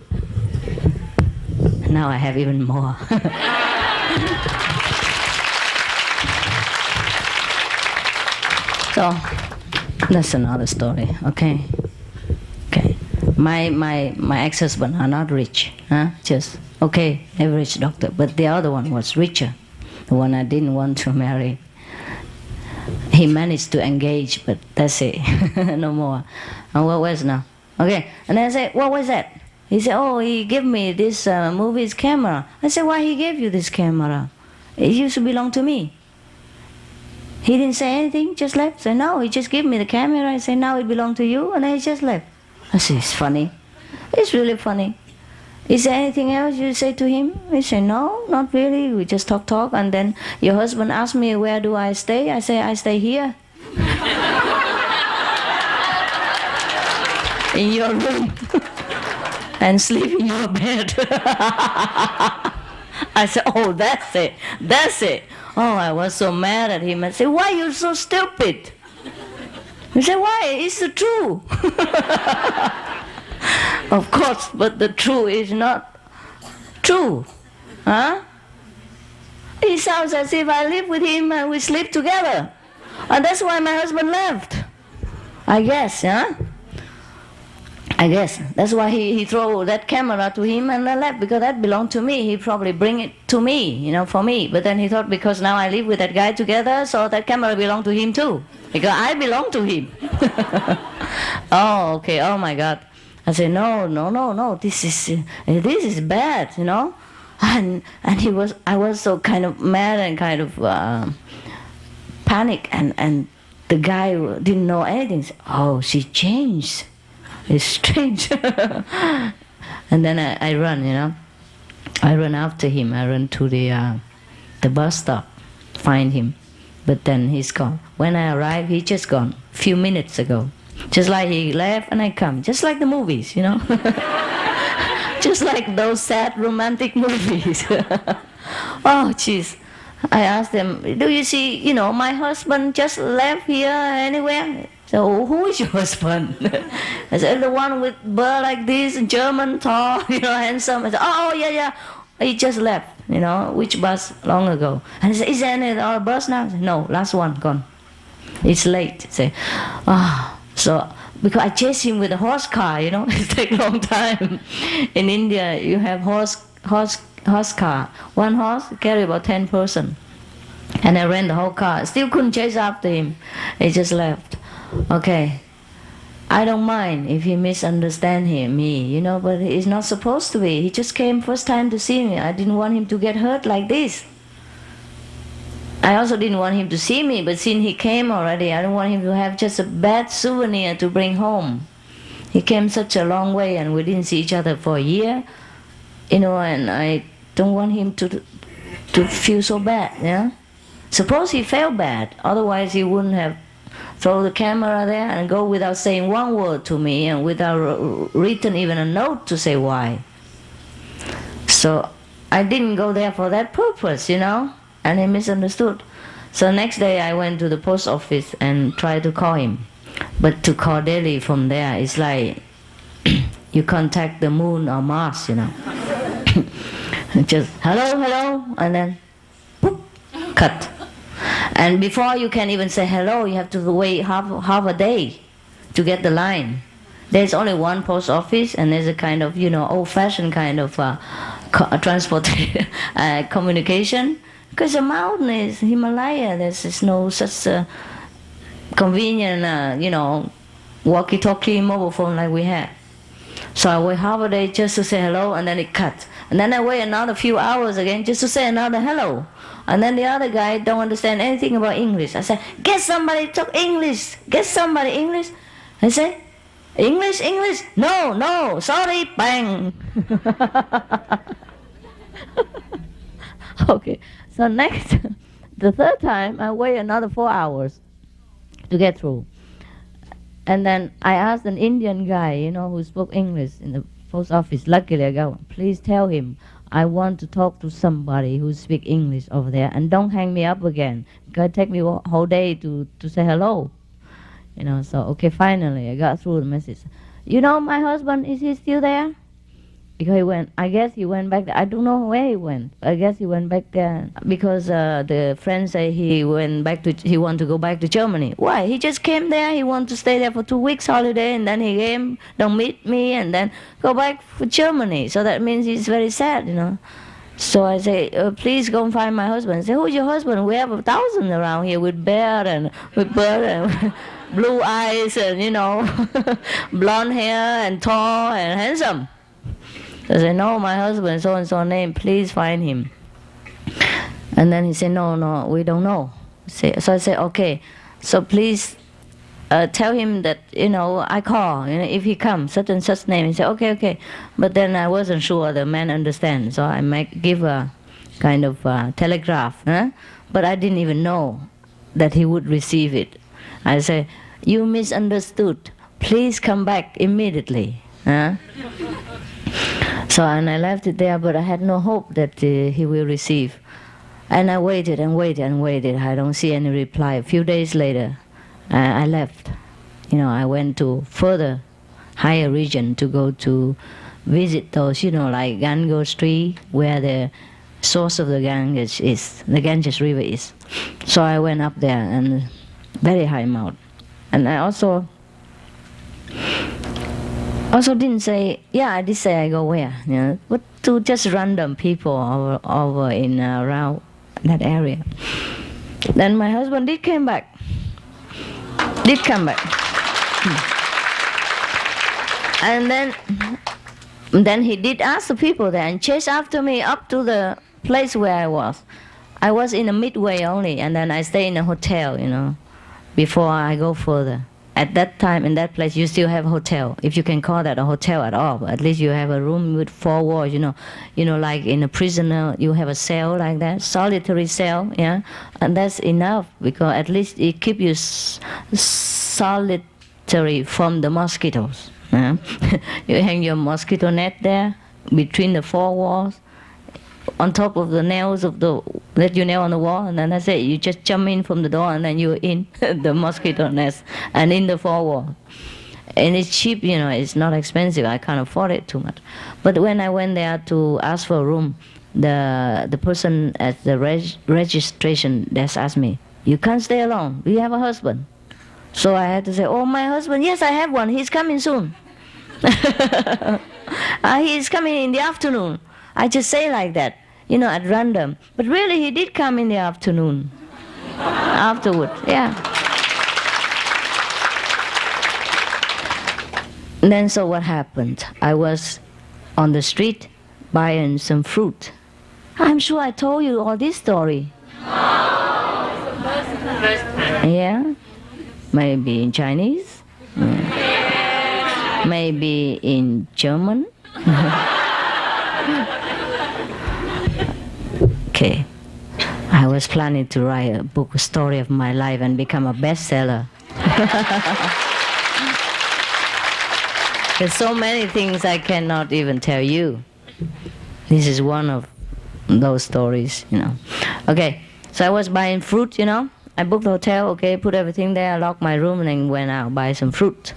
Now I have even more. So, that's another story, okay? Okay. My ex-husband are not rich, just, okay, average doctor. But the other one was richer, the one I didn't want to marry. He managed to engage, but that's it, no more. And what was now? Okay, and then I said, what was that? He said, oh, he gave me this movie's camera. I said, why he gave you this camera? It used to belong to me. He didn't say anything, just left. I said, no, he just gave me the camera. I said, now it belongs to you, and then he just left. I said, it's funny. It's really funny. Is there anything else you say to him? He said, no, not really. We just talk, and then your husband asked me, where do I stay? I say, I stay here. in your room and sleep in your bed. I said, oh, that's it, that's it. Oh, I was so mad at him. I said, why are you so stupid? He said, why? It's the truth. Of course, but the truth is not true. Huh? It sounds as if I live with him and we sleep together. And that's why my husband left. I guess, huh? I guess. That's why he threw that camera to him and I left, because that belonged to me. He probably bring it to me, for me. But then he thought because now I live with that guy together, so that camera belonged to him too. Because I belong to him. Oh, okay. Oh my God. I said, no. This is bad, And I was so kind of mad and kind of panic, and the guy didn't know anything. Said, oh, she changed. It's strange. And then I run, I run after him. I run to the bus stop, find him. But then he's gone. When I arrived, he just gone. A few minutes ago. Just like he left and I come. Just like the movies, Just like those sad romantic movies. Oh, jeez. I asked them, do you see, my husband just left here anywhere? So, who is your husband? I said, the one with bird like this, German, tall, handsome. I said, oh, yeah. He just left, which bus long ago? And I said, is there any other bus now? I said, no, last one, gone. It's late. I say, so, because I chased him with a horse car, it takes a long time. In India, you have horse car. One horse carry about 10 person. And I ran the whole car. Still couldn't chase after him. He just left. Okay. I don't mind if he misunderstand me, but he's not supposed to be. He just came first time to see me. I didn't want him to get hurt like this. I also didn't want him to see me, but since he came already, I don't want him to have just a bad souvenir to bring home. He came such a long way and we didn't see each other for a year, and I don't want him to feel so bad, Suppose he felt bad, otherwise he wouldn't have throw the camera there and go without saying one word to me and without written even a note to say why. So I didn't go there for that purpose, and he misunderstood. So next day I went to the post office and tried to call him. But to call Delhi from there is like you contact the moon or Mars, Just hello, and then boop, cut. And before you can even say hello, you have to wait half a day to get the line. There's only one post office, and there's a kind of, old-fashioned kind of transport communication. Because the mountain is Himalaya, there's no such convenient, walkie-talkie mobile phone like we have. So I wait half a day just to say hello, and then it cut. And then I wait another few hours again just to say another hello. And then the other guy don't understand anything about English. I said, get somebody to talk English. Get somebody English. I said, English? No, sorry, bang. Okay, so next, the third time, I wait another 4 hours to get through. And then I asked an Indian guy, who spoke English in the post office. Luckily, I go, please tell him I want to talk to somebody who speaks English over there, and don't hang me up again, because it take me a whole day to say hello. So, okay, finally, I got through the message. My husband, is he still there? Because I guess he went back there. I don't know where he went. I guess he went back there because the friends say he want to go back to Germany. Why? He just came there. He want to stay there for 2 weeks holiday, and then he came, don't meet me, and then go back for Germany. So that means he's very sad, So I say, please go and find my husband. I say, who's your husband? We have 1,000 around here with beard and with bird and blue eyes and, blonde hair and tall and handsome. So I said, no, my husband, so-and-so name, please find him. And then he said, no, we don't know. So I said, okay, so please tell him that, I call, if he comes, such and such name. He said, okay. But then I wasn't sure the man understands, so I might give a kind of telegraph. But I didn't even know that he would receive it. I said, you misunderstood. please come back immediately. Huh? So, and I left it there, but I had no hope that he will receive. And I waited and waited and waited. I don't see any reply. A few days later, I left. I went to further higher region to go to visit those, like Ganges tree, where the source of the Ganges is, the Ganges river is. So I went up there, and very high mount. And I also didn't say, I did say I go where, but to just random people over in around that area. Then my husband did come back. And then he did ask the people there and chased after me up to the place where I was. I was in a midway only, and then I stay in a hotel, before I go further. At that time, in that place, you still have a hotel, if you can call that a hotel at all. But at least you have a room with 4 walls, like in a prisoner, you have a cell like that, solitary cell, yeah, and that's enough, because at least it keeps you solitary from the mosquitoes. Yeah? You hang your mosquito net there between the 4 walls, on top of the nails that you nail on the wall, and then that's it. You just jump in from the door, and then you're in the mosquito nest and in the 4 walls. And it's cheap, it's not expensive. I can't afford it too much. But when I went there to ask for a room, the person at the registration desk asked me, "You can't stay alone. Do you have a husband?" So I had to say, "Oh, my husband, yes, I have one. He's coming soon." He's coming in the afternoon. I just say like that, at random. But really, he did come in the afternoon. Afterward, yeah. And then so what happened? I was on the street buying some fruit. I'm sure I told you all this story. Yeah? Maybe in Chinese. Maybe in German. Okay. I was planning to write a book, a story of my life, and become a bestseller. There's so many things I cannot even tell you. This is one of those stories, Okay, so I was buying fruit, I booked the hotel, okay, put everything there, locked my room, and then went out, buy some fruit.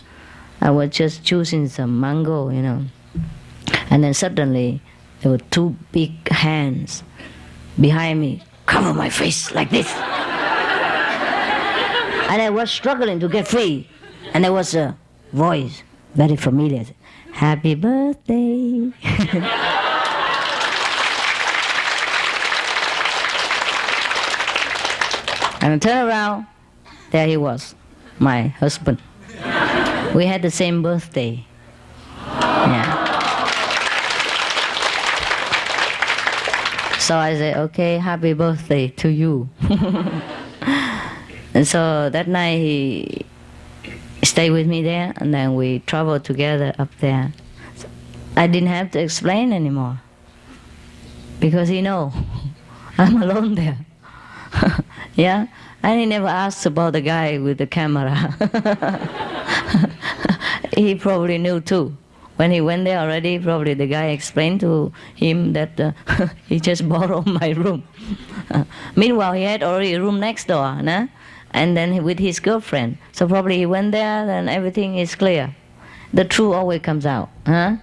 I was just choosing some mango, And then suddenly, there were 2 big hands behind me, cover my face like this. And I was struggling to get free. And there was a voice, very familiar, "Happy birthday." And I turned around, there he was, my husband. We had the same birthday. Yeah. So I said, "Okay, happy birthday to you." And so that night he stayed with me there, and then we traveled together up there. I didn't have to explain anymore, because he know I'm alone there. Yeah, and he never asked about the guy with the camera. He probably knew too. When he went there already, probably the guy explained to him that he just borrowed my room. Meanwhile, he had already a room next door, nah? And then with his girlfriend. So probably he went there, and everything is clear. The truth always comes out. Huh?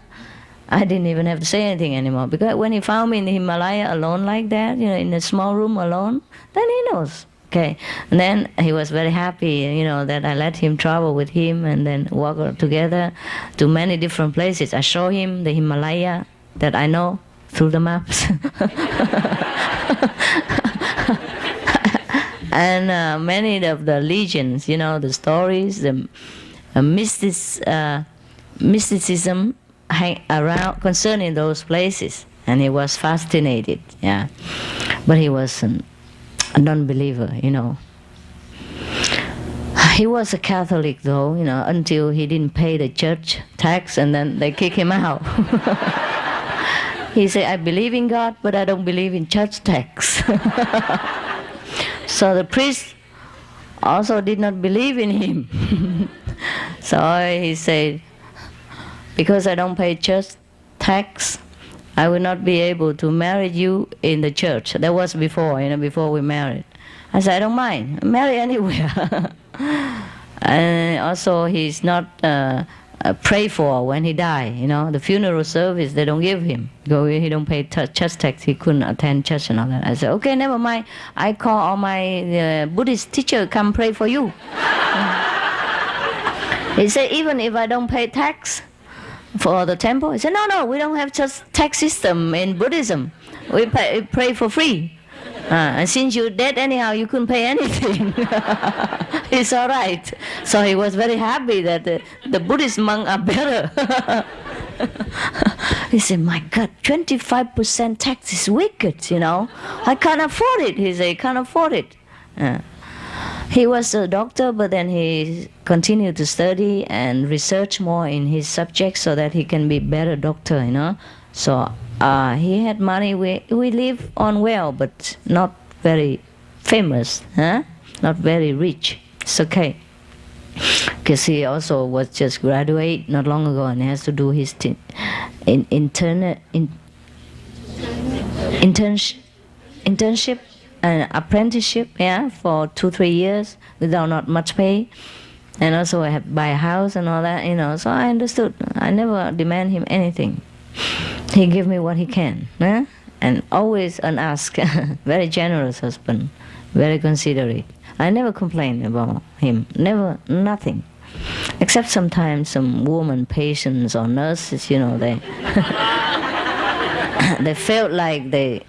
I didn't even have to say anything anymore, because when he found me in the Himalaya alone like that, in a small room alone, then he knows. Okay, and then he was very happy, that I let him travel with him and then walk together to many different places. I show him the Himalaya that I know through the maps. And many of the legends, the stories, the mysticism around concerning those places, and he was fascinated. Yeah, but he was a non-believer, He was a Catholic though, until he didn't pay the church tax, and then they kick him out. He said, "I believe in God, but I don't believe in church tax." So the priest also did not believe in him. So he said, because I don't pay church tax, I will not be able to marry you in the church. That was before, before we married. I said, I don't mind, marry anywhere. And also he's not prayed for when he died. The funeral service, they don't give him. He don't pay church tax, he couldn't attend church and all that. I said, okay, never mind. I call all my Buddhist teacher come pray for you. He said, even if I don't pay tax for the temple, he said, no, we don't have just tax system in Buddhism. We pray for free. And since you're dead anyhow, you couldn't pay anything. It's all right. So he was very happy that the Buddhist monks are better. He said, my God, 25% tax is wicked, I can't afford it. He said, can't afford it. He was a doctor, but then he continued to study and research more in his subject so that he can be better doctor, So he had money. We live on well, but not very famous, not very rich. It's okay. Because he also was just graduate not long ago and he has to do his internship and apprenticeship, for 2-3 years without not much pay. And also I have to buy a house and all that, So I understood. I never demand him anything. He give me what he can, and always unasked. Very generous husband, very considerate. I never complain about him, never, nothing. Except sometimes some woman patients or nurses, they they felt like they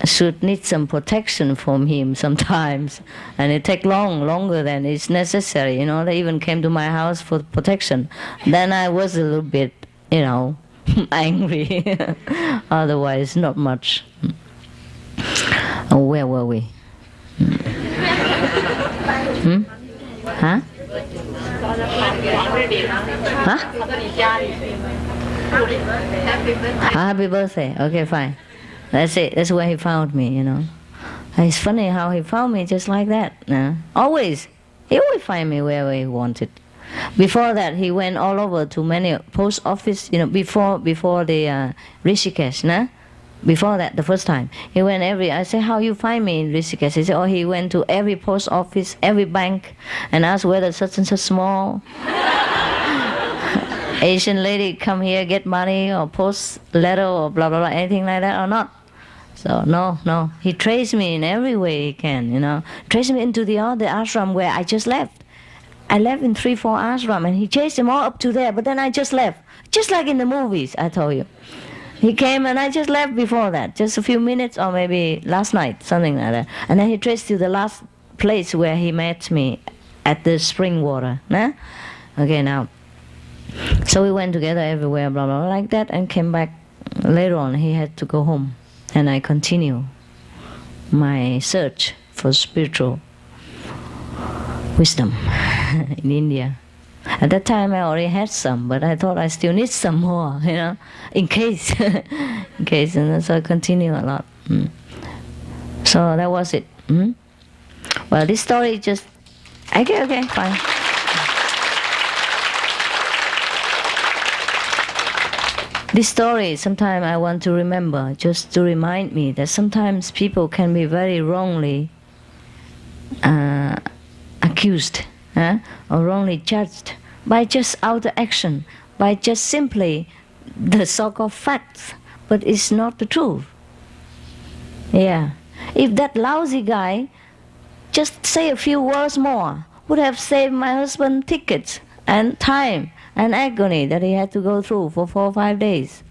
should need some protection from him sometimes, and it take longer than is necessary. They even came to my house for protection. Then I was a little bit, angry. Otherwise, not much. Where were we? Huh? Huh? Happy birthday. Okay, fine. That's it. That's where he found me, It's funny how he found me just like that. Always. He always find me wherever he wanted. Before that, he went all over to many post office, before the Rishikesh, Before that, the first time, he went I said, how you find me in Rishikesh? He said, he went to every post office, every bank, and asked whether such and such small Asian lady come here, get money, or post letter, or blah, blah, blah, anything like that, or not. So, no. He traced me in every way he can, Traced me into the ashram where I just left. I left in 3-4 ashram, and he chased them all up to there, but then I just left. Just like in the movies, I told you. He came and I just left before that, just a few minutes or maybe last night, something like that. And then he traced to the last place where he met me at the spring water. Okay, now. So we went together everywhere, blah, blah, blah, like that, and came back. Later on, he had to go home. And I continue my search for spiritual wisdom in India. At that time, I already had some, but I thought I still need some more, in case. And so I continue a lot. So that was it. Well, this story just... Okay, fine. This story, sometimes I want to remember, just to remind me that sometimes people can be very wrongly accused or wrongly judged by just outer action, by just simply the so-called facts, but it's not the truth. Yeah. If that lousy guy just say a few words more, would have saved my husband tickets and time and agony that he had to go through for 4 or 5 days.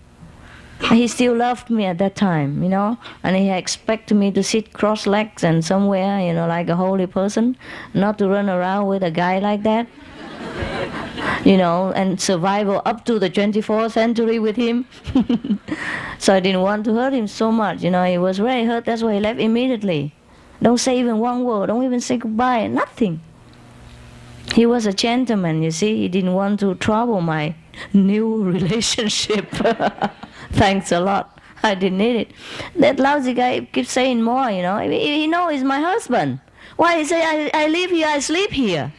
He still loved me at that time, and he expected me to sit cross legs and somewhere, like a holy person, not to run around with a guy like that, and survival up to the 24th century with him. So I didn't want to hurt him so much, he was very hurt, that's why he left immediately. Don't say even one word, don't even say goodbye, nothing. He was a gentleman, you see. He didn't want to trouble my new relationship. Thanks a lot. I didn't need it. That lousy guy keeps saying more, He knows he's my husband. Why he say, I live here, I sleep here?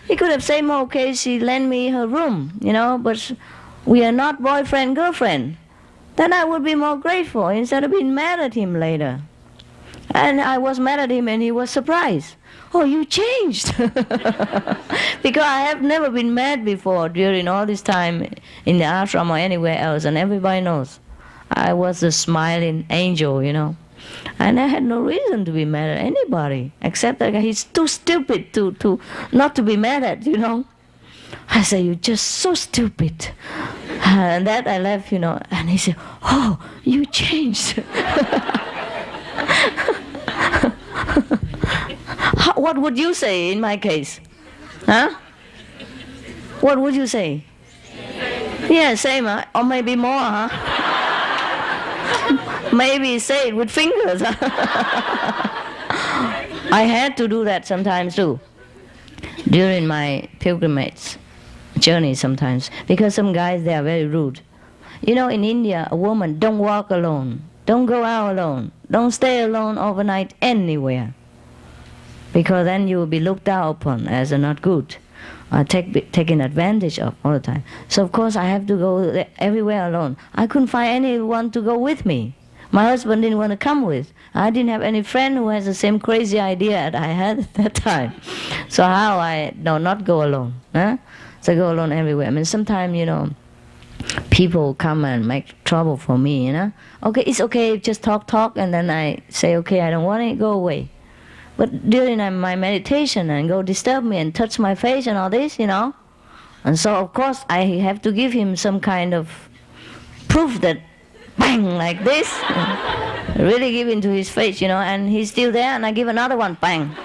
He could have said, okay, she lent me her room, but we are not boyfriend, girlfriend. Then I would be more grateful instead of being mad at him later. And I was mad at him and he was surprised. Oh, you changed. Because I have never been mad before during all this time in the ashram or anywhere else, and everybody knows. I was a smiling angel, And I had no reason to be mad at anybody, except that he's too stupid to not to be mad at, I said, you're just so stupid. And that I left, and he said, oh, you changed. What would you say in my case? Huh? What would you say? Yeah, same, huh? Or maybe more, huh? Maybe say it with fingers. I had to do that sometimes too, during my pilgrimage journey sometimes, because some guys, they are very rude. In India, a woman don't walk alone, don't go out alone, don't stay alone overnight anywhere, because then you will be looked down upon as a not good, taken advantage of all the time. So of course I have to go everywhere alone. I couldn't find anyone to go with me. My husband didn't want to come with. I didn't have any friend who has the same crazy idea that I had at that time. So how I not go alone? Huh? So I go alone everywhere. I mean, sometimes, people come and make trouble for me, Okay, it's okay, just talk, and then I say, okay, I don't want it, go away. But during my meditation and go disturb me and touch my face and all this, And so, of course, I have to give him some kind of proof that bang, like this, really give into his face, and he's still there, and I give another one, bang.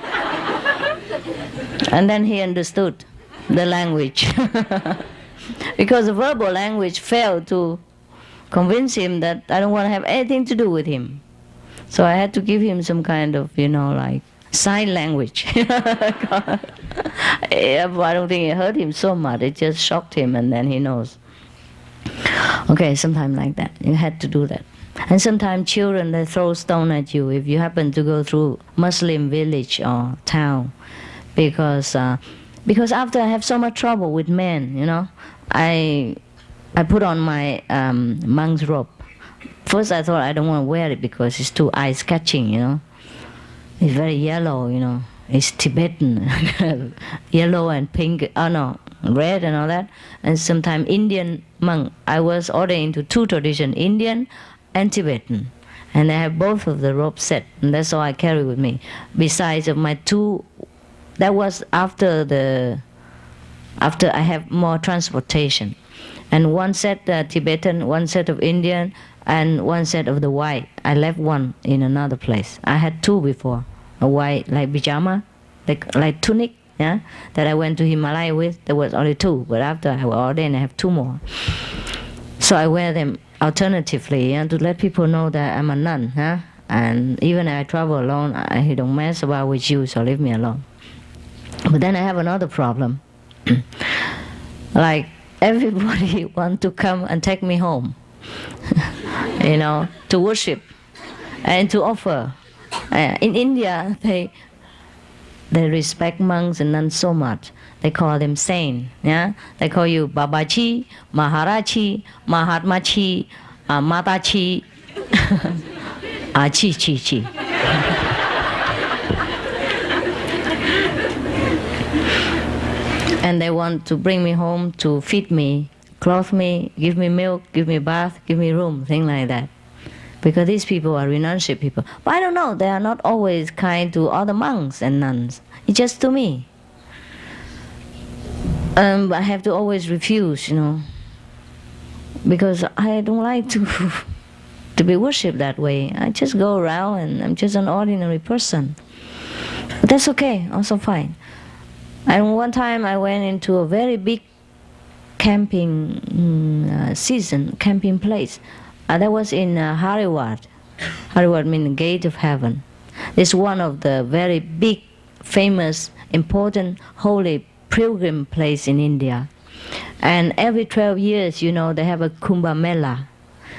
And then he understood the language. Because the verbal language failed to convince him that I don't want to have anything to do with him. So I had to give him some kind of, like sign language. I don't think it hurt him so much. It just shocked him, and then he knows. Okay, sometimes like that. You had to do that. And sometimes children, they throw stone at you if you happen to go through Muslim village or town. Because after I have so much trouble with men, I put on my monk's robe. First I thought I don't want to wear it because it's too eye-catching, It's very yellow, It's Tibetan, yellow and pink, red and all that. And sometimes Indian monk. I was ordered into two traditions, Indian and Tibetan. And I have both of the robe set, and that's all I carry with me. Besides of my two, that was after I have more transportation. And one set Tibetan, one set of Indian, and one set of the white. I left one in another place. I had two before, a white like pajama, like tunic, that I went to Himalayas with. There was only two, but after I was ordained, I have two more. So I wear them alternatively, to let people know that I'm a nun, and even if I travel alone, I don't mess about with you, so leave me alone. But then I have another problem. Like everybody want to come and take me home, to worship and to offer. In India, they respect monks and nuns so much. They call them saint. They call you Babaji, Maharaji, Mahatmaji, Mataji, Achi Chi Chi. And they want to bring me home to feed me, clothe me, give me milk, give me bath, give me room, things like that. Because these people are renunciate people. But I don't know, they are not always kind to other monks and nuns. It's just to me. I have to always refuse, because I don't like to be worshipped that way. I just go around and I'm just an ordinary person. But that's okay, also fine. And one time I went into a very big camping camping place. That was in Haridwar. Haridwar means gate of heaven. It's one of the very big, famous, important, holy pilgrim place in India. And every 12 years, they have a Kumbh Mela.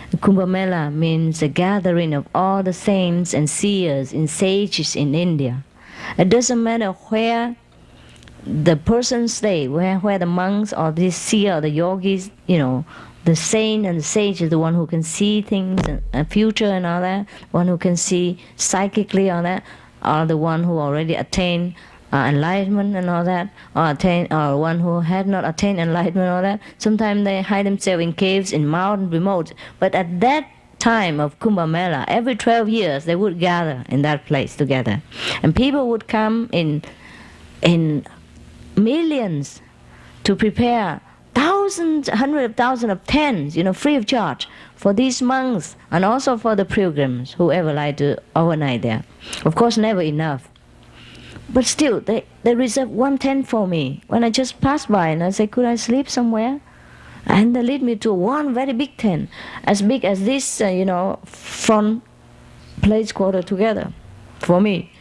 The Kumbh Mela means a gathering of all the saints and seers and sages in India. It doesn't matter where the person stay, where the monks or the seer or the yogis, the saint and the sage is the one who can see things and future and all that, one who can see psychically all that, or the one who already attained enlightenment and all that, or one who had not attained enlightenment and all that. Sometimes they hide themselves in caves, in mountain, remote. But at that time of Kumbh Mela, every 12 years they would gather in that place together, and people would come in millions to prepare thousands, hundreds of thousands of tents, free of charge for these monks and also for the pilgrims, whoever like to overnight there. Of course, never enough. But still, they reserved one tent for me. When I just passed by and I said, could I sleep somewhere? And they lead me to one very big tent, as big as this, front place quarter together for me.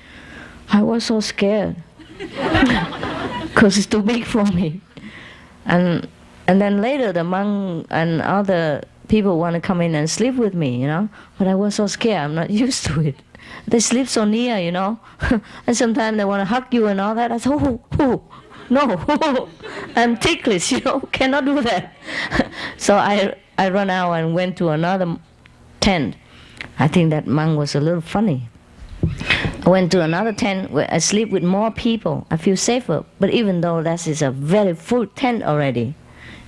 I was so scared because it's too big for me. And then later the monk and other people want to come in and sleep with me, But I was so scared, I'm not used to it. They sleep so near, and sometimes they want to hug you and all that. I said, no, I'm ticklish, cannot do that. So I ran out and went to another tent. I think that monk was a little funny. I went to another tent where I sleep with more people. I feel safer. But even though that is a very full tent already,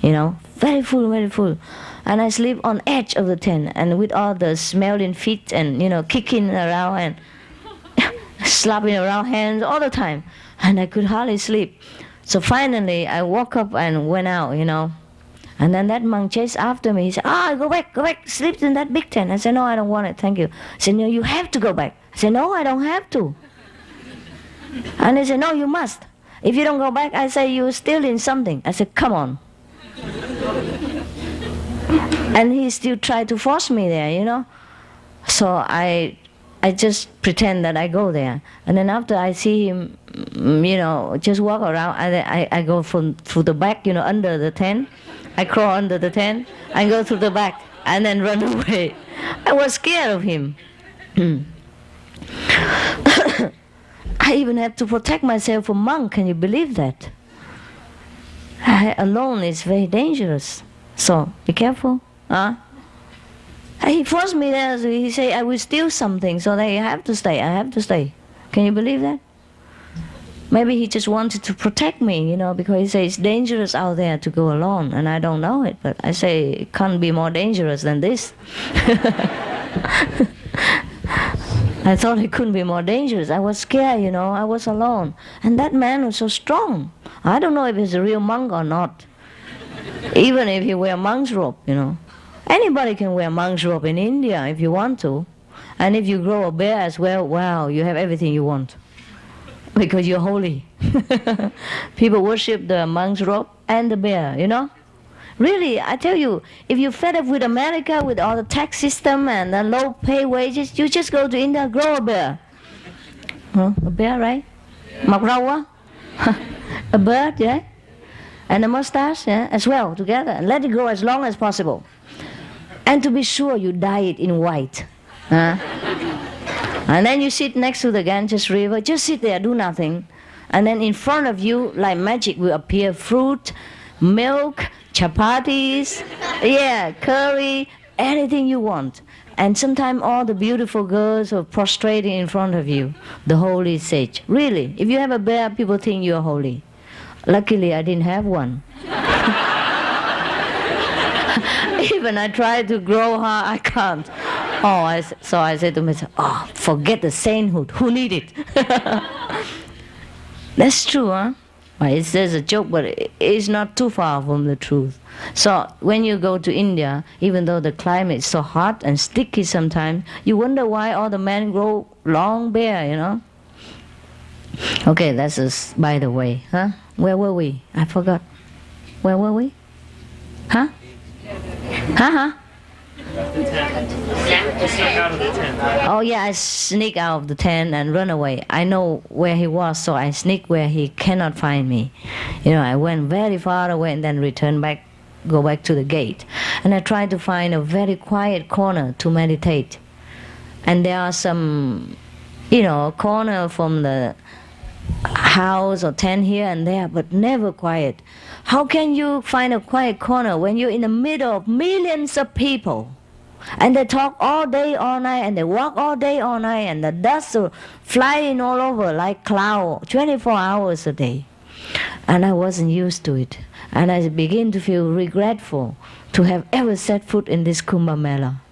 very full, very full. And I sleep on edge of the tent and with all the smelling feet and, kicking around and slapping around hands all the time. And I could hardly sleep. So finally I woke up and went out, And then that monk chased after me. He said, go back, sleep in that big tent. I said, no, I don't want it, thank you. He said, no, you have to go back. I said, no, I don't have to. And he said, no, you must. If you don't go back, I say, you're stealing something. I said, come on. And he still tried to force me there, So I just pretend that I go there. And then after I see him, just walk around, I go through the back, under the tent. I crawl under the tent, I go through the back, and then run away. I was scared of him. I even have to protect myself from monk, can you believe that? Alone is very dangerous. So, be careful. He forced me there, so he said, I will steal something, so I have to stay. Can you believe that? Maybe he just wanted to protect me, because he says it's dangerous out there to go alone, and I don't know it, but I say it can't be more dangerous than this. I thought it couldn't be more dangerous. I was scared, I was alone. And that man was so strong. I don't know if he's a real monk or not. Even if he wear monk's robe, Anybody can wear monk's robe in India if you want to. And if you grow a bear as well, wow, you have everything you want. Because you're holy. People worship the monk's robe and the bear, Really, I tell you, if you're fed up with America, with all the tax system and the low pay wages, you just go to India, grow a bear. A bear, right? Mọc râu á. A bird, yeah? And a mustache, yeah, as well, together. And let it grow as long as possible. And to be sure, you dye it in white. And then you sit next to the Ganges River, just sit there, do nothing. And then in front of you, like magic, will appear fruit, milk, chapatis, curry, anything you want. And sometimes all the beautiful girls are prostrating in front of you, the holy sage. Really, if you have a bear, people think you're holy. Luckily, I didn't have one. Even I tried to grow her, I can't. So I said to myself, forget the sainthood, who need it? That's true, huh? Well, it says a joke, but it's not too far from the truth. So when you go to India, even though the climate is so hot and sticky sometimes, you wonder why all the men grow long hair, Okay, that's just by the way, huh? Where were we? I forgot. Where were we? Huh? Oh yeah, I sneak out of the tent and run away. I know where he was, so I sneak where he cannot find me. I went very far away and then returned back, go back to the gate. And I tried to find a very quiet corner to meditate. And there are some, corner from the house or tent here and there, but never quiet. How can you find a quiet corner when you're in the middle of millions of people? And they talk all day, all night, and they walk all day, all night, and the dust are flying all over like cloud, 24 hours a day. And I wasn't used to it. And I began to feel regretful to have ever set foot in this Kumbh Mela.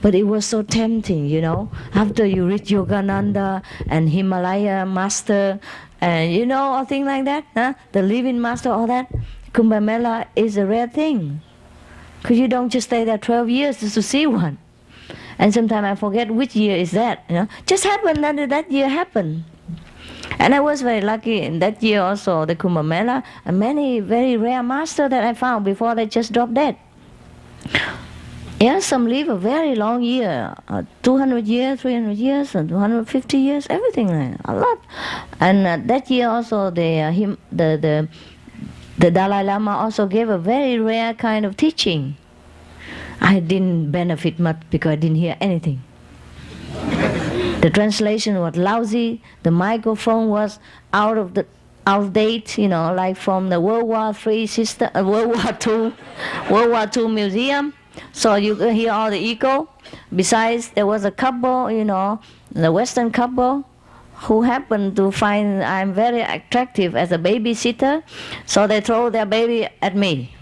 But it was so tempting, you know, after you reach Yogananda and Himalaya master, and you know, all things like that, huh? The living master, all that. Kumbh Mela is a rare thing. Because you don't just stay there 12 years just to see one. And sometimes I forget which year is that, you know. Just happened that year happened. And I was very lucky in that year also, the Kumbh Mela, and many very rare masters that I found before they just dropped dead. Yeah, some live a very long year, 200 years, 300 years, and 250 years, everything like that, a lot. And that year also, the Dalai Lama also gave a very rare kind of teaching. I didn't benefit much because I didn't hear anything. The translation was lousy. The microphone was out of date, you know, like from the World War III system, World War II museum. So you could hear all the echo. Besides, there was a couple, you know, the Western couple, who happened to find I'm very attractive as a babysitter, so they throw their baby at me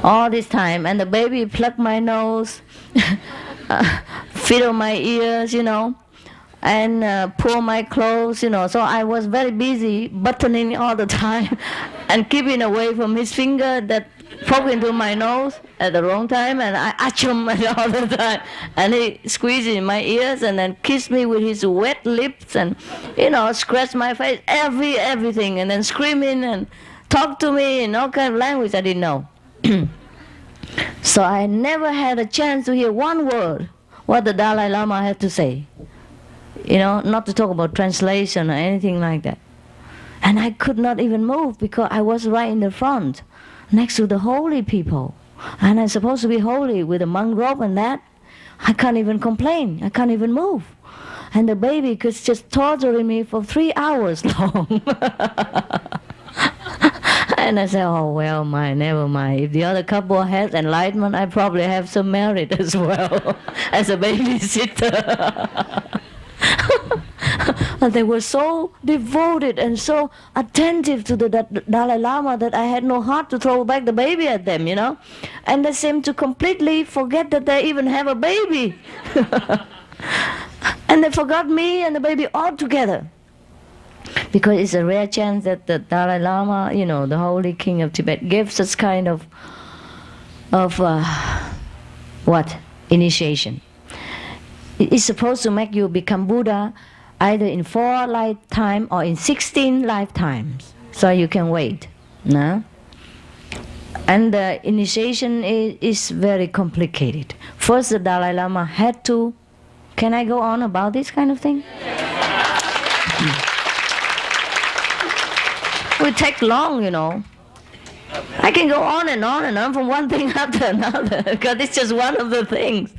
all this time, and the baby plucked my nose, fiddle my ears, you know, and pull my clothes, you know. So I was very busy buttoning all the time and keeping away from his finger that poked into my nose at the wrong time, and I Ashram all the time. And he squeezed in my ears and then kissed me with his wet lips and, you know, scratched my face, everything, and then screaming and talked to me in all kind of language I didn't know. So I never had a chance to hear one word what the Dalai Lama had to say. You know, not to talk about translation or anything like that. And I could not even move because I was right in the front, next to the holy people. And I'm supposed to be holy with a monk robe and that. I can't even complain. I can't even move. And the baby was just torturing me for 3 hours long. And I said, oh, well, never mind. If the other couple has enlightenment, I probably have some merit as well as a babysitter. And they were so devoted and so attentive to the Dalai Lama that I had no heart to throw back the baby at them, you know. And they seemed to completely forget that they even have a baby. And they forgot me and the baby altogether. Because it's a rare chance that the Dalai Lama, you know, the Holy King of Tibet, gives us kind of initiation. It's supposed to make you become Buddha either in 4 lifetimes or in 16 lifetimes. So you can wait. No? And the initiation is very complicated. First, the Dalai Lama had to... Can I go on about this kind of thing? It would take long, you know. I can go on and on from one thing after another because it's just one of the things.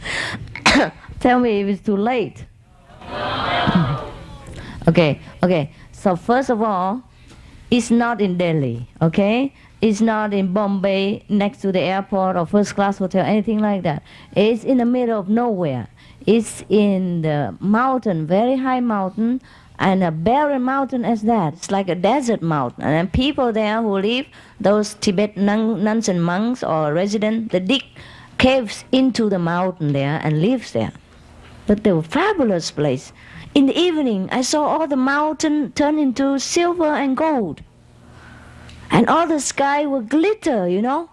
Tell me if it's too late. Okay. So first of all, it's not in Delhi, okay? It's not in Bombay next to the airport or first class hotel, anything like that. It's in the middle of nowhere. It's in the mountain, very high mountain, and a barren mountain as that. It's like a desert mountain. And people there who live, those Tibet nuns and monks or residents, they dig caves into the mountain there and live there. But they were fabulous place. In the evening, I saw all the mountain turn into silver and gold. And all the sky will glitter, you know.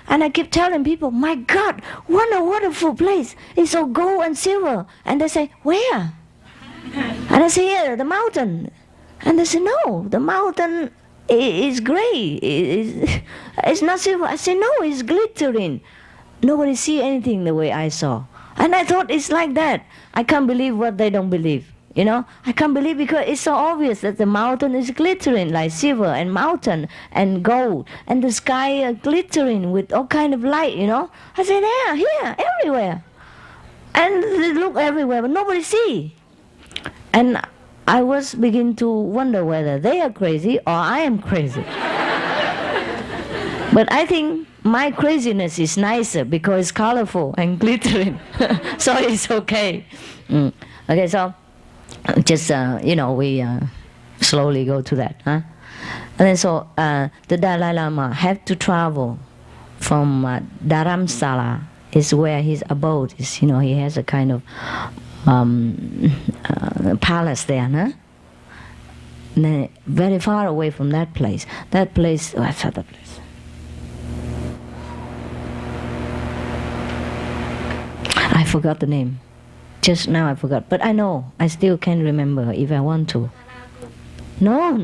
And I keep telling people, my God, what a wonderful place. It's all gold and silver. And they say, where? And I say, here, the mountain. And they say, no, the mountain is gray. It's not silver. I say, no, it's glittering. Nobody see anything the way I saw. And I thought it's like that. I can't believe what they don't believe. You know, I can't believe because it's so obvious that the mountain is glittering like silver and mountain and gold, and the sky glittering with all kind of light, you know. I said, there, here, everywhere. And they look everywhere, but nobody see. And I was begin to wonder whether they are crazy or I am crazy. But I think my craziness is nicer because it's colorful and glittering, so it's okay. Okay, so just we slowly go to that, huh? And then so the Dalai Lama had to travel from Dharamsala, is where his abode is. He has a kind of palace there, huh? And then very far away from that place. That place, what's that place? I forgot the name. Just now I forgot. But I know, I still can remember if I want to. No.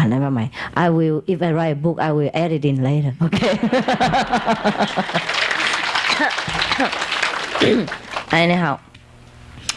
Never mind. I will, if I write a book, I will add it in later, okay? Anyhow,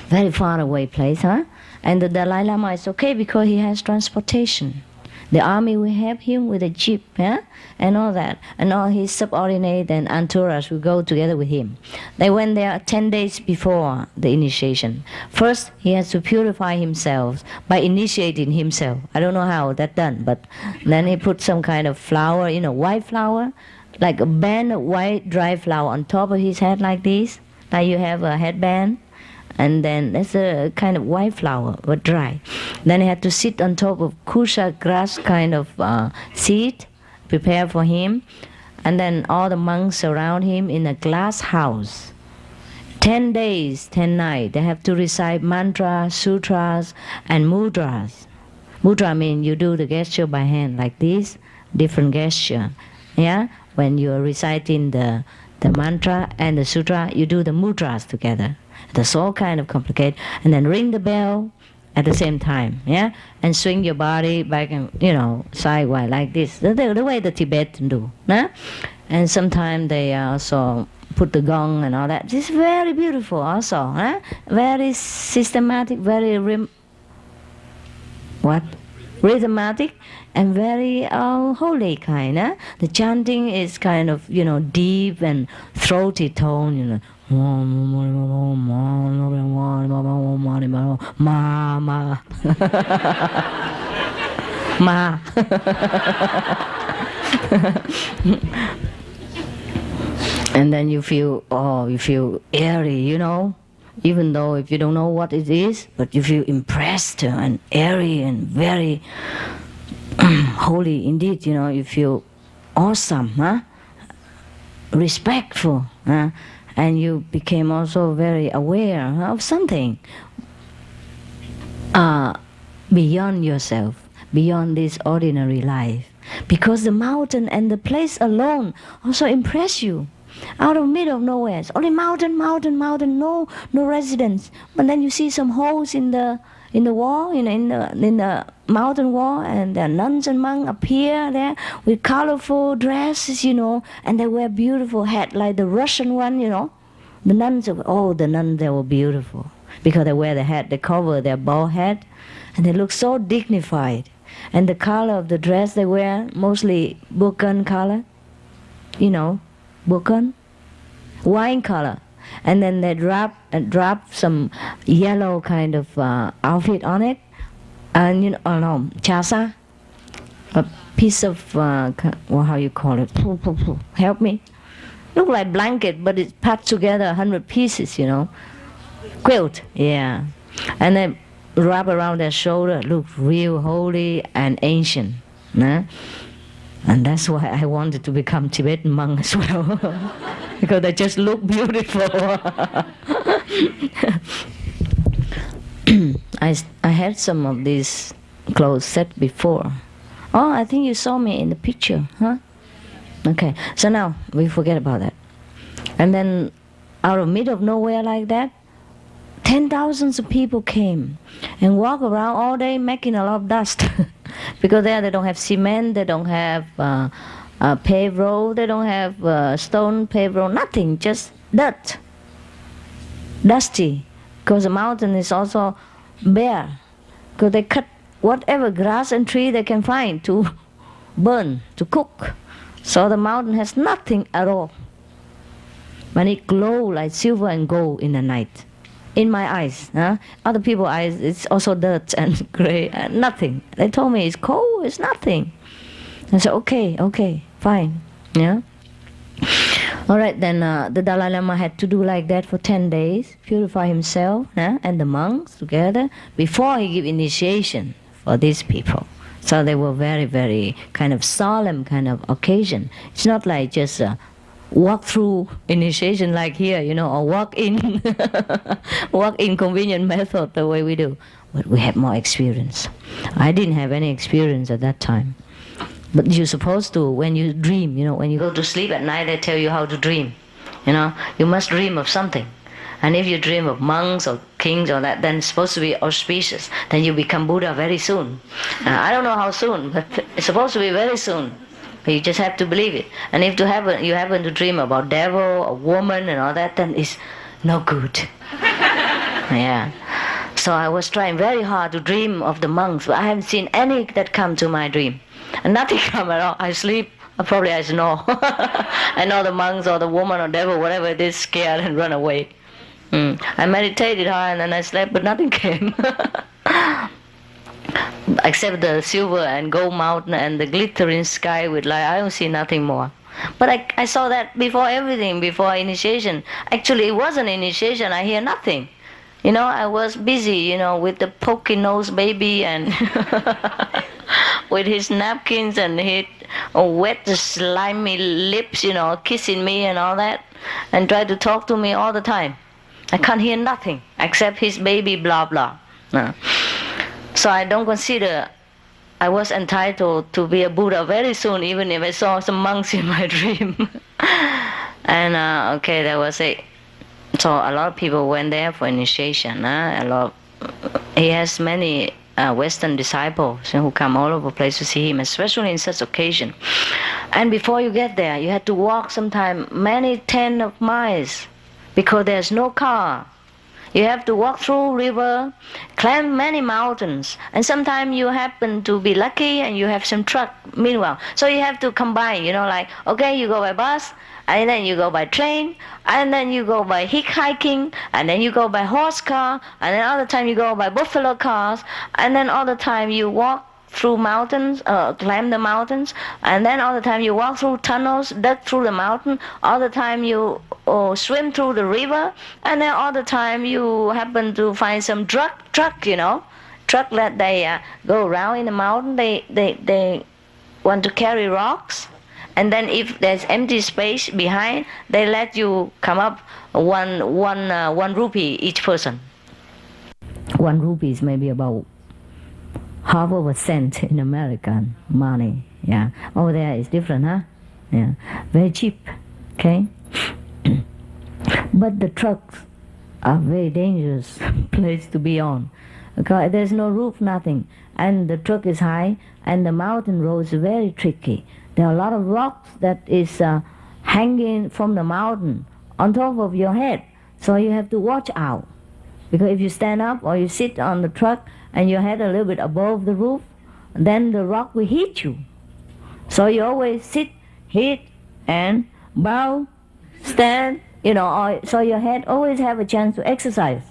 very far away place, huh? And the Dalai Lama is okay because he has transportation. The army will help him with a jeep, yeah? And all that. And all his subordinates and entourage will go together with him. They went there 10 days before the initiation. First, he has to purify himself by initiating himself. I don't know how that's done, but then he put some kind of flower, white flower, like a band of white dry flower on top of his head like this. Like you have a headband. And then there's a kind of white flower, but dry. Then he had to sit on top of kusha grass kind of seat, prepared for him. And then all the monks surround him in a glass house. 10 days, 10 nights, they have to recite mantras, sutras, and mudras. Mudra means you do the gesture by hand like this, different gesture. Yeah? When you're reciting the mantra and the sutra, you do the mudras together. That's all kind of complicated. And then ring the bell at the same time, yeah? And swing your body back and, sidewise like this. The way the Tibetans do, yeah? And sometimes they also put the gong and all that. This is very beautiful also, huh? Very systematic, very rhythmatic and very holy kind, huh? The chanting is kind of, deep and throaty tone, Ma. Ma. And then you feel airy, even though if you don't know what it is, but you feel impressed and airy and very holy indeed, you feel awesome, huh? Respectful, huh? And you became also very aware of something beyond yourself, beyond this ordinary life. Because the mountain and the place alone also impress you. Out of middle of nowhere, it's only mountain, no residence. But then you see some holes in the wall, in the mountain wall, and the nuns and monks appear there with colorful dresses, and they wear beautiful hat like the Russian one, The nuns, the nuns, they were beautiful because they wear the hat, they cover their bald head, and they look so dignified. And the color of the dress they wear, mostly burkan color, burkan, wine color. And then they drop some yellow kind of outfit on it, and chasa, a piece of how you call it? Help me. Look like blanket, but it's packed together 100 pieces, Quilt, yeah. And they wrap around their shoulder, look real holy and ancient. Nah? And that's why I wanted to become Tibetan monk as well. Because they just look beautiful. I had some of these clothes set before. Oh, I think you saw me in the picture, huh? Okay, so now we forget about that. And then out of middle of nowhere like that, 10,000s of people came and walk around all day making a lot of dust. Because there they don't have cement, they don't have paved road, they don't have stone paved road, nothing, just dirt. Dusty. Because the mountain is also bare. Because they cut whatever grass and tree they can find to burn, to cook. So the mountain has nothing at all. when it glow like silver and gold in the night. In my eyes, other people's eyes, it's also dirt and gray, nothing. They told me it's cold, it's nothing. I said, okay, fine, yeah. All right, then the Dalai Lama had to do like that for 10 days, purify himself and the monks together before he gave initiation for these people. So they were very, very kind of solemn kind of occasion. It's not like just walk through initiation like here, or walk in convenient method the way we do. But we have more experience. I didn't have any experience at that time. But you're supposed to, when you dream, when you go to sleep at night, they tell you how to dream. You must dream of something. And if you dream of monks or kings or that, then it's supposed to be auspicious. Then you become Buddha very soon. I don't know how soon, but it's supposed to be very soon. You just have to believe it. And if you happen to dream about devil or woman and all that, then it's no good. Yeah. So I was trying very hard to dream of the monks, but I haven't seen any that come to my dream. And nothing come at all. I sleep, probably I snore. I know the monks or the woman or devil, whatever it is, scared and run away. I meditated hard and then I slept, but nothing came. Except the silver and gold mountain and the glittering sky with light. I don't see nothing more. But I saw that before everything, before initiation. Actually, it wasn't initiation. I hear nothing. I was busy, with the pokey nose baby and with his napkins and his wet, slimy lips, kissing me and all that, and tried to talk to me all the time. I can't hear nothing except his baby blah blah. So I don't consider I was entitled to be a Buddha very soon, even if I saw some monks in my dream. And that was it. So a lot of people went there for initiation. He has many Western disciples who come all over the place to see him, especially in such occasion. And before you get there, you had to walk sometime many 10 of miles because there's no car. You have to walk through river, climb many mountains, and sometimes you happen to be lucky and you have some truck meanwhile. So you have to combine, you go by bus, and then you go by train, and then you go by hiking, and then you go by horse car, and then all the time you go by buffalo cars, and then all the time you walk through mountains, climb the mountains, and then all the time you walk through tunnels, dug through the mountain, all the time you swim through the river, and then all the time you happen to find some truck that they go around in the mountain. They want to carry rocks, and then if there's empty space behind, they let you come up one rupee each person. 1 rupee is maybe about half of a cent in American money. Yeah, over there is different, huh? Yeah, very cheap. Okay. But the trucks are very dangerous place to be on. Okay, there's no roof, nothing, and the truck is high, and the mountain road is very tricky. There are a lot of rocks that is hanging from the mountain on top of your head, so you have to watch out. Because if you stand up or you sit on the truck and your head a little bit above the roof, then the rock will hit you. So you always sit, hit, and bow, stand, so your head always have a chance to exercise.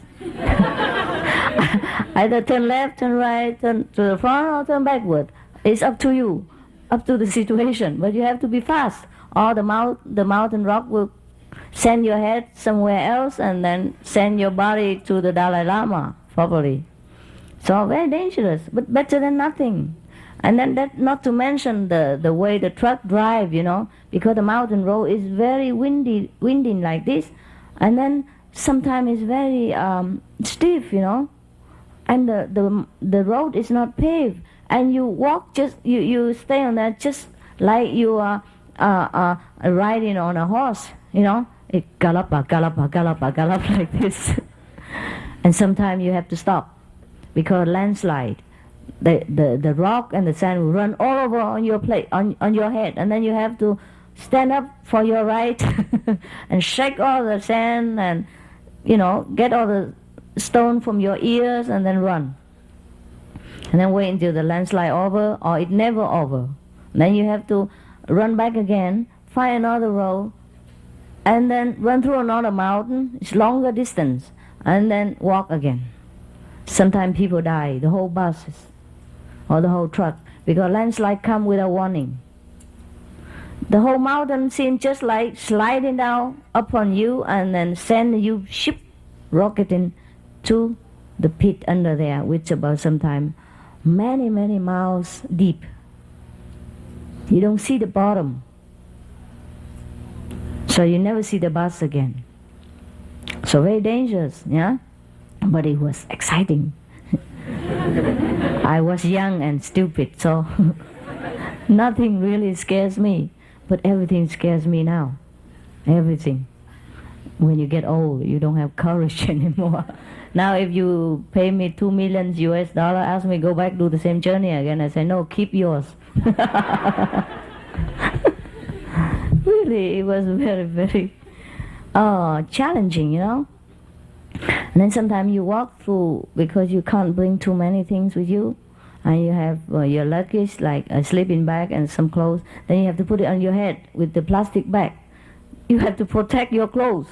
Either turn left, turn right, turn to the front, or turn backward. It's up to you, up to the situation. But you have to be fast, or the mountain rock will send your head somewhere else and then send your body to the Dalai Lama, probably. So very dangerous, but better than nothing. And then that, not to mention the way the truck drive, because the mountain road is very windy like this, and then sometimes it's very stiff, and the road is not paved, and you walk you stay on that just like you are riding on a horse, it gallop like this, and sometimes you have to stop because landslide. The rock and the sand will run all over on your plate, on your head, and then you have to stand up for your right and shake all the sand and get all the stone from your ears and then run. And then wait until the landslide over, or it never over. Then you have to run back again, find another road, and then run through another mountain, it's longer distance, and then walk again. Sometimes people die, the whole buses or the whole truck, because landslide come without warning. The whole mountain seems just like sliding down upon you and then send you ship rocketing to the pit under there, which about sometimes many, many miles deep. You don't see the bottom. So you never see the bus again. So very dangerous, yeah? But it was exciting. I was young and stupid, so nothing really scares me. But everything scares me now. Everything. When you get old, you don't have courage anymore. Now if you pay me $2 million US, ask me go back, do the same journey again, I say, no, keep yours. Really, it was very, very challenging, you know. And then sometimes you walk through, because you can't bring too many things with you, and you have your luggage, like a sleeping bag and some clothes, then you have to put it on your head with the plastic bag. You have to protect your clothes,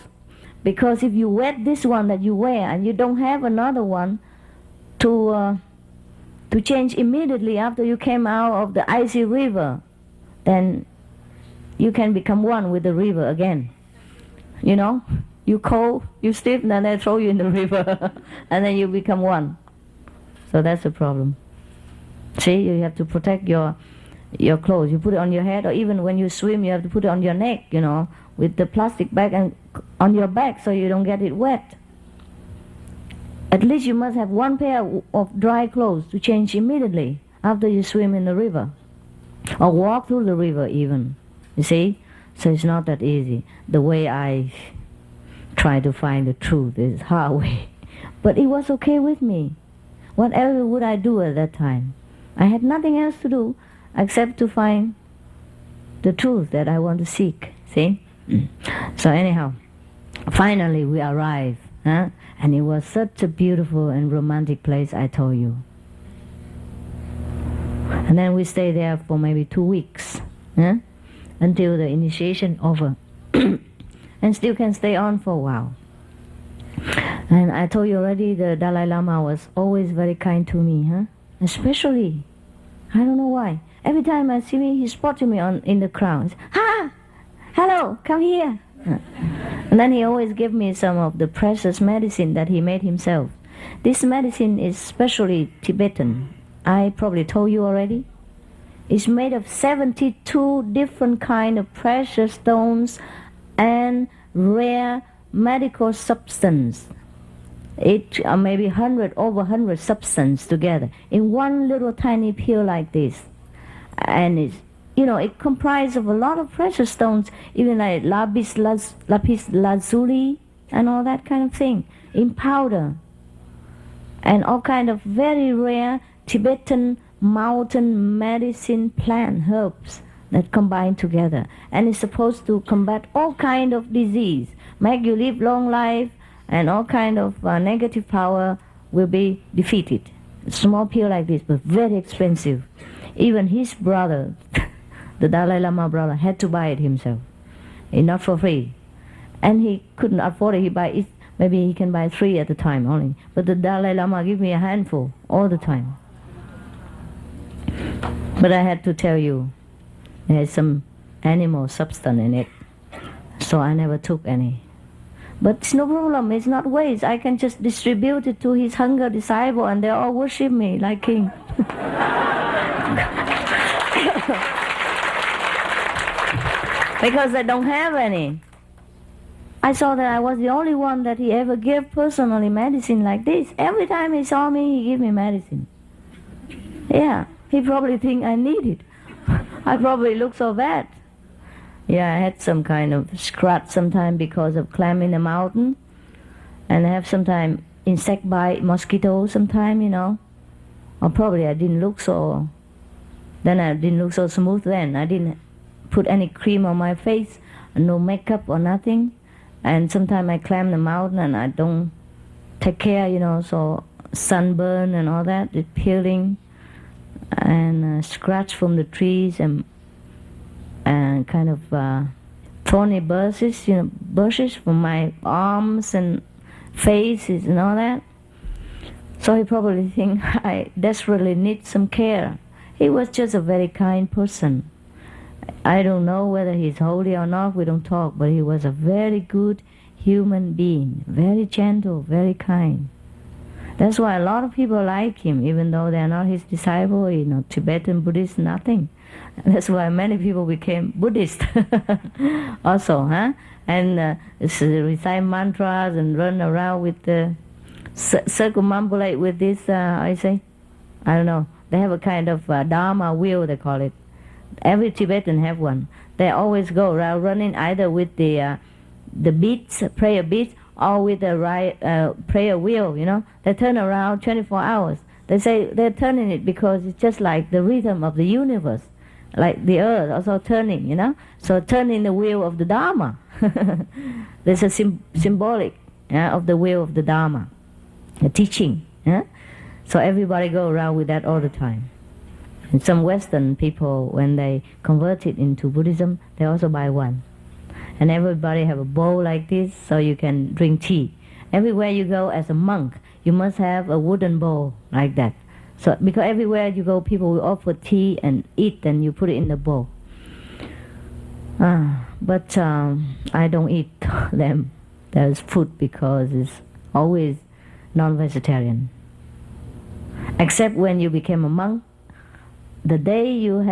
because if you wet this one that you wear and you don't have another one to change immediately after you came out of the icy river, then you can become one with the river again. You know, you cold, you stiff, and then they throw you in the river, and then you become one. So that's the problem. See, you have to protect your clothes. You put it on your head, or even when you swim, you have to put it on your neck, you know, with the plastic bag and on your back, so you don't get it wet. At least you must have one pair of dry clothes to change immediately after you swim in the river, or walk through the river even. You see? So it's not that easy. The way I try to find the truth is hard way. But it was okay with me. Whatever would I do at that time? I had nothing else to do except to find the truth that I want to seek. See? So anyhow, finally we arrived. Huh? And it was such a beautiful and romantic place, I told you. And then we stayed there for maybe 2 weeks. Huh? Until the initiation over. And still can stay on for a while. And I told you already, the Dalai Lama was always very kind to me, huh? Especially, I don't know why. Every time I see me, he spotted me in the crowd. Ha! Hello, come here. And then he always gave me some of the precious medicine that he made himself. This medicine is specially Tibetan. I probably told you already. It's made of 72 different kind of precious stones and rare medical substance. It maybe over 100 substance together in one little tiny pill like this. And it's, you know, it comprises of a lot of precious stones, even like lapis lazuli and all that kind of thing, in powder. And all kind of very rare Tibetan mountain medicine plant herbs that combine together, and it's supposed to combat all kind of disease, make you live long life, and all kind of negative power will be defeated. A small pill like this, but very expensive. Even his brother, the Dalai Lama brother, had to buy it himself, not for free, and he couldn't afford it. He buy it, maybe he can buy 3 at a time only, but the Dalai Lama give me a handful all the time. But I had to tell you, there's some animal substance in it, so I never took any. But it's no problem, it's not waste. I can just distribute it to his hunger disciple, and they all worship me like king. Because they don't have any. I saw that I was the only one that he ever gave personally medicine like this. Every time he saw me, he gave me medicine. Yeah. He probably think I need it. I probably look so bad. Yeah, I had some kind of scratch sometime because of climbing the mountain. And I have sometime insect bite, mosquito sometime, you know. Or probably I didn't look so... Then I didn't look so smooth then. I didn't put any cream on my face, no makeup or nothing. And sometimes I climb the mountain and I don't take care, you know, so sunburn and all that, it's peeling. And scratch from the trees and kind of thorny bushes for my arms and faces and all that. So he probably think I desperately need some care. He was just a very kind person. I don't know whether he's holy or not, we don't talk, but he was a very good human being, very gentle, very kind. That's why a lot of people like him, even though they are not his disciple, Tibetan Buddhist, nothing. That's why many people became Buddhist also, huh? And recite mantras and run around with the circumambulate with this, I don't know, they have a kind of Dharma wheel, they call it. Every Tibetan have one. They always go around running either with the beads, prayer beads, or with the prayer wheel, They turn around 24 hours. They say they're turning it because it's just like the rhythm of the universe, like the earth also turning, So turning the wheel of the Dharma. There's a symbolic of the wheel of the Dharma, the teaching. So everybody go around with that all the time. And some Western people, when they converted into Buddhism, they also buy one. And everybody have a bowl like this so you can drink tea. Everywhere you go as a monk, you must have a wooden bowl like that. So because everywhere you go, people will offer tea and eat, and you put it in the bowl. But I don't eat them. There's food because it's always non-vegetarian. Except when you became a monk, the day you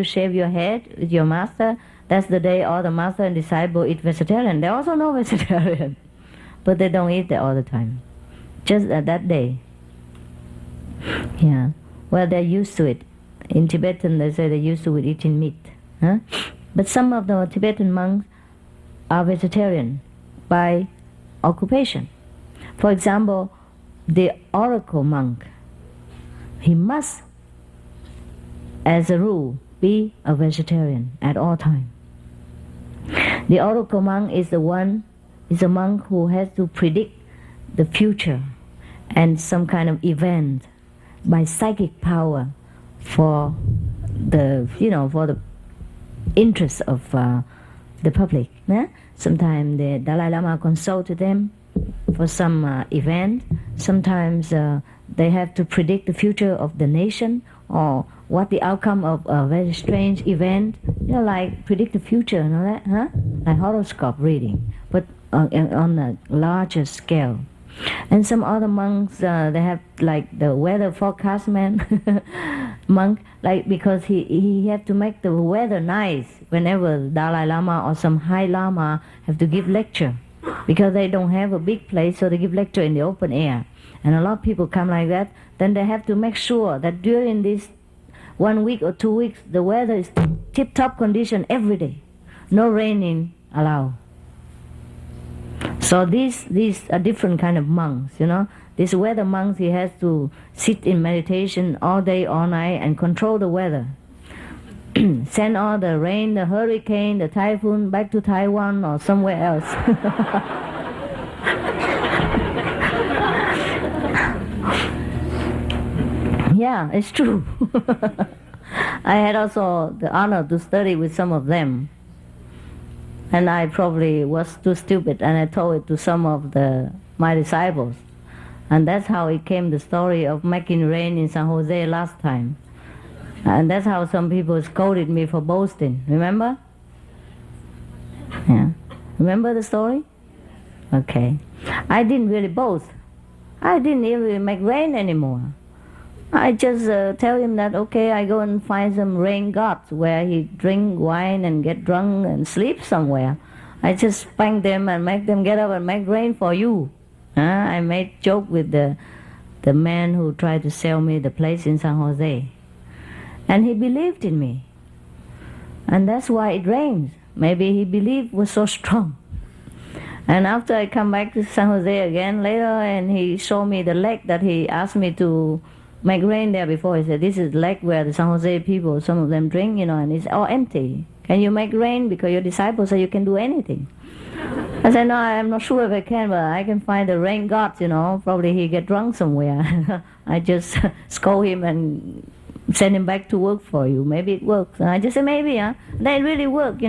shave your head with your master, that's the day all the master and disciple eat vegetarian. They also know vegetarian, but they don't eat that all the time. Just at that day. Yeah. Well, they're used to it. In Tibetan, they say they're used to eating meat. But some of the Tibetan monks are vegetarian by occupation. For example, the oracle monk, he must, as a rule, be a vegetarian at all times. The oracle monk is a monk who has to predict the future and some kind of event by psychic power for the interest of the public. Sometimes the Dalai Lama consulted them for some event. Sometimes they have to predict the future of the nation or what the outcome of a very strange event, like predict the future and all that, like horoscope reading, but on a larger scale. And some other monks, they have like the weather forecast man monk, like because he have to make the weather nice whenever the Dalai Lama or some high Lama have to give lecture, because they don't have a big place, so they give lecture in the open air. And a lot of people come like that. Then they have to make sure that during this 1 week or 2 weeks, the weather is tip-top condition every day. No raining allowed. So these are different kind of monks, This weather monk, he has to sit in meditation all day, all night, and control the weather. Send all the rain, the hurricane, the typhoon back to Taiwan or somewhere else. Yeah, it's true. I had also the honor to study with some of them. And I probably was too stupid, and I told it to some of my disciples. And that's how it came, the story of making rain in San Jose last time. And that's how some people scolded me for boasting. Remember? Yeah. Remember the story? Okay. I didn't really boast. I didn't even make rain anymore. I just tell him that, okay, I go and find some rain gods where he drink wine and get drunk and sleep somewhere. I just spank them and make them get up and make rain for you. I made joke with the man who tried to sell me the place in San Jose. And he believed in me. And that's why it rains. Maybe he believed was so strong. And after I come back to San Jose again later, and he showed me the lake that he asked me to make rain there before. He said, this is the lake where the San Jose people, some of them drink, and it's all empty. Can you make rain? Because your disciples say you can do anything. I said, no, I'm not sure if I can, but I can find the rain gods, Probably he get drunk somewhere. I just scold him and send him back to work for you. Maybe it works. And I just say maybe, huh? Then it really worked,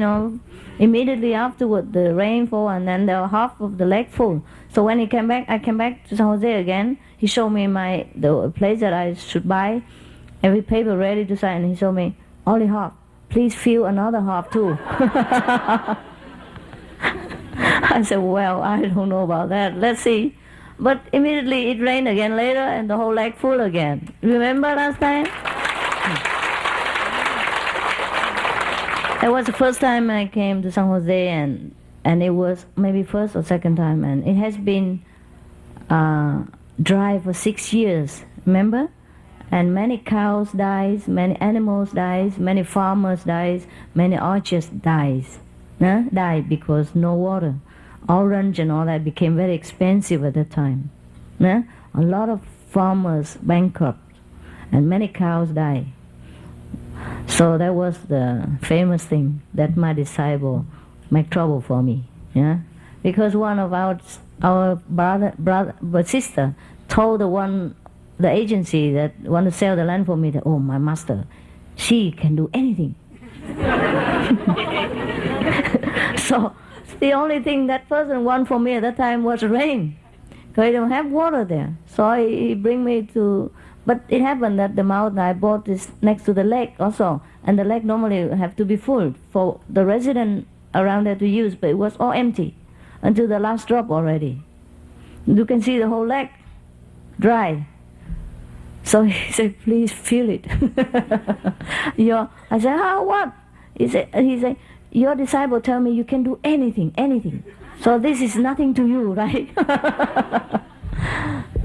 Immediately afterward, the rainfall and then the half of the lake full. So when he came back, I came back to San Jose again. He showed me the place that I should buy, every paper ready to sign. And he showed me only half. Please fill another half too. I said, well, I don't know about that. Let's see. But immediately it rained again later and the whole lake full again. Remember last time? That was the first time I came to San Jose, and it was maybe first or second time, and it has been dry for 6 years, remember? And many cows dies, many animals dies, many farmers dies, many orchards dies. Died because no water. Orange and all that became very expensive at that time. A lot of farmers bankrupt, and many cows die. So that was the famous thing that my disciple make trouble for me, because one of our sister told the agency that want to sell the land for me that, oh, my master, she can do anything. So the only thing that person want for me at that time was rain, because I don't have water there. So he bring me to. But it happened that the mountain I bought is next to the lake also, and the lake normally have to be full for the resident around there to use, but it was all empty until the last drop already. You can see the whole lake dry. So he said, please fill it. I said, how, what? He said, your disciple tell me you can do anything. So this is nothing to you, right?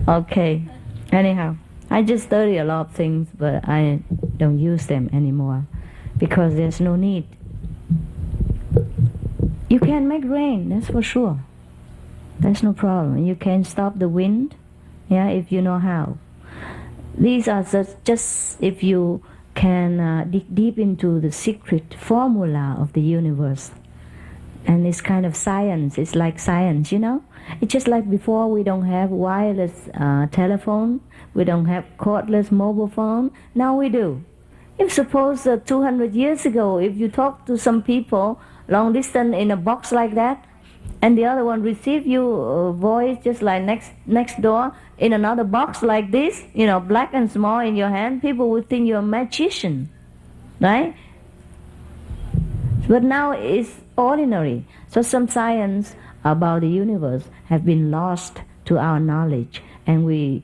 Okay, anyhow. I just study a lot of things, but I don't use them anymore because there's no need. You can make rain, that's for sure. That's no problem. You can stop the wind, if you know how. These are just if you can dig deep into the secret formula of the universe. And it's kind of science. It's like science, It's just like before we don't have wireless telephone, we don't have cordless mobile phone. Now we do. If suppose 200 years ago, if you talk to some people long distance in a box like that, and the other one receive your voice just like next door in another box like this, black and small in your hand, people would think you're a magician, right? But now it's ordinary. So some science about the universe have been lost to our knowledge, and we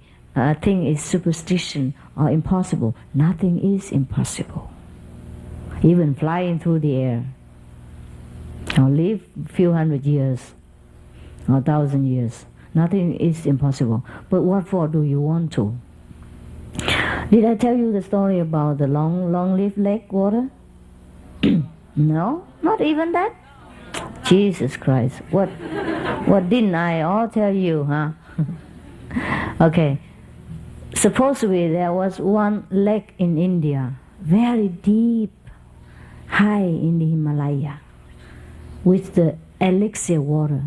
think it's superstition or impossible. Nothing is impossible. Even flying through the air, or live a few hundred years, or 1,000 years. Nothing is impossible. But what for do you want to? Did I tell you the story about the long-lived lake water? No? Not even that? Jesus Christ. What didn't I all tell you, huh? Okay. Supposedly there was one lake in India, very deep, high in the Himalayas, with the elixir water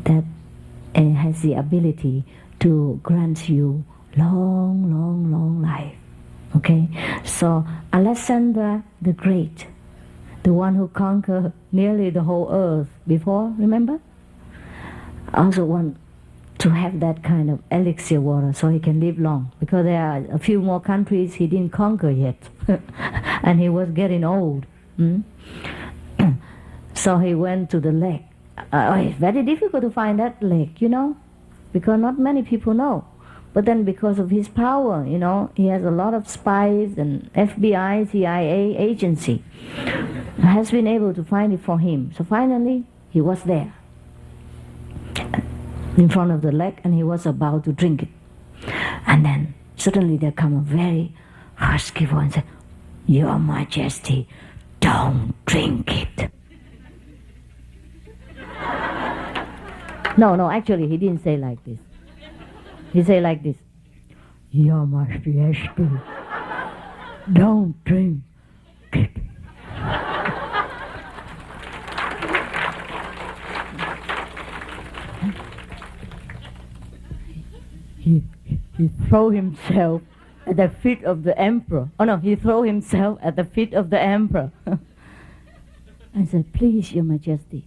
that has the ability to grant you long life. Okay? So Alexander the Great, the one who conquered nearly the whole earth before, remember? Also want to have that kind of elixir water so he can live long, because there are a few more countries he didn't conquer yet and he was getting old. So he went to the lake. It's very difficult to find that lake, because not many people know. But then because of his power, he has a lot of spies and FBI, CIA agency has been able to find it for him. So finally, he was there in front of the lake, and he was about to drink it. And then suddenly there come a very husky voice and said, "Your Majesty, don't drink it." No, actually he didn't say like this. He said like this, "Your Majesty, don't drink it." He threw himself at the feet of the emperor. Oh no, he threw himself at the feet of the emperor. I said, please, Your Majesty,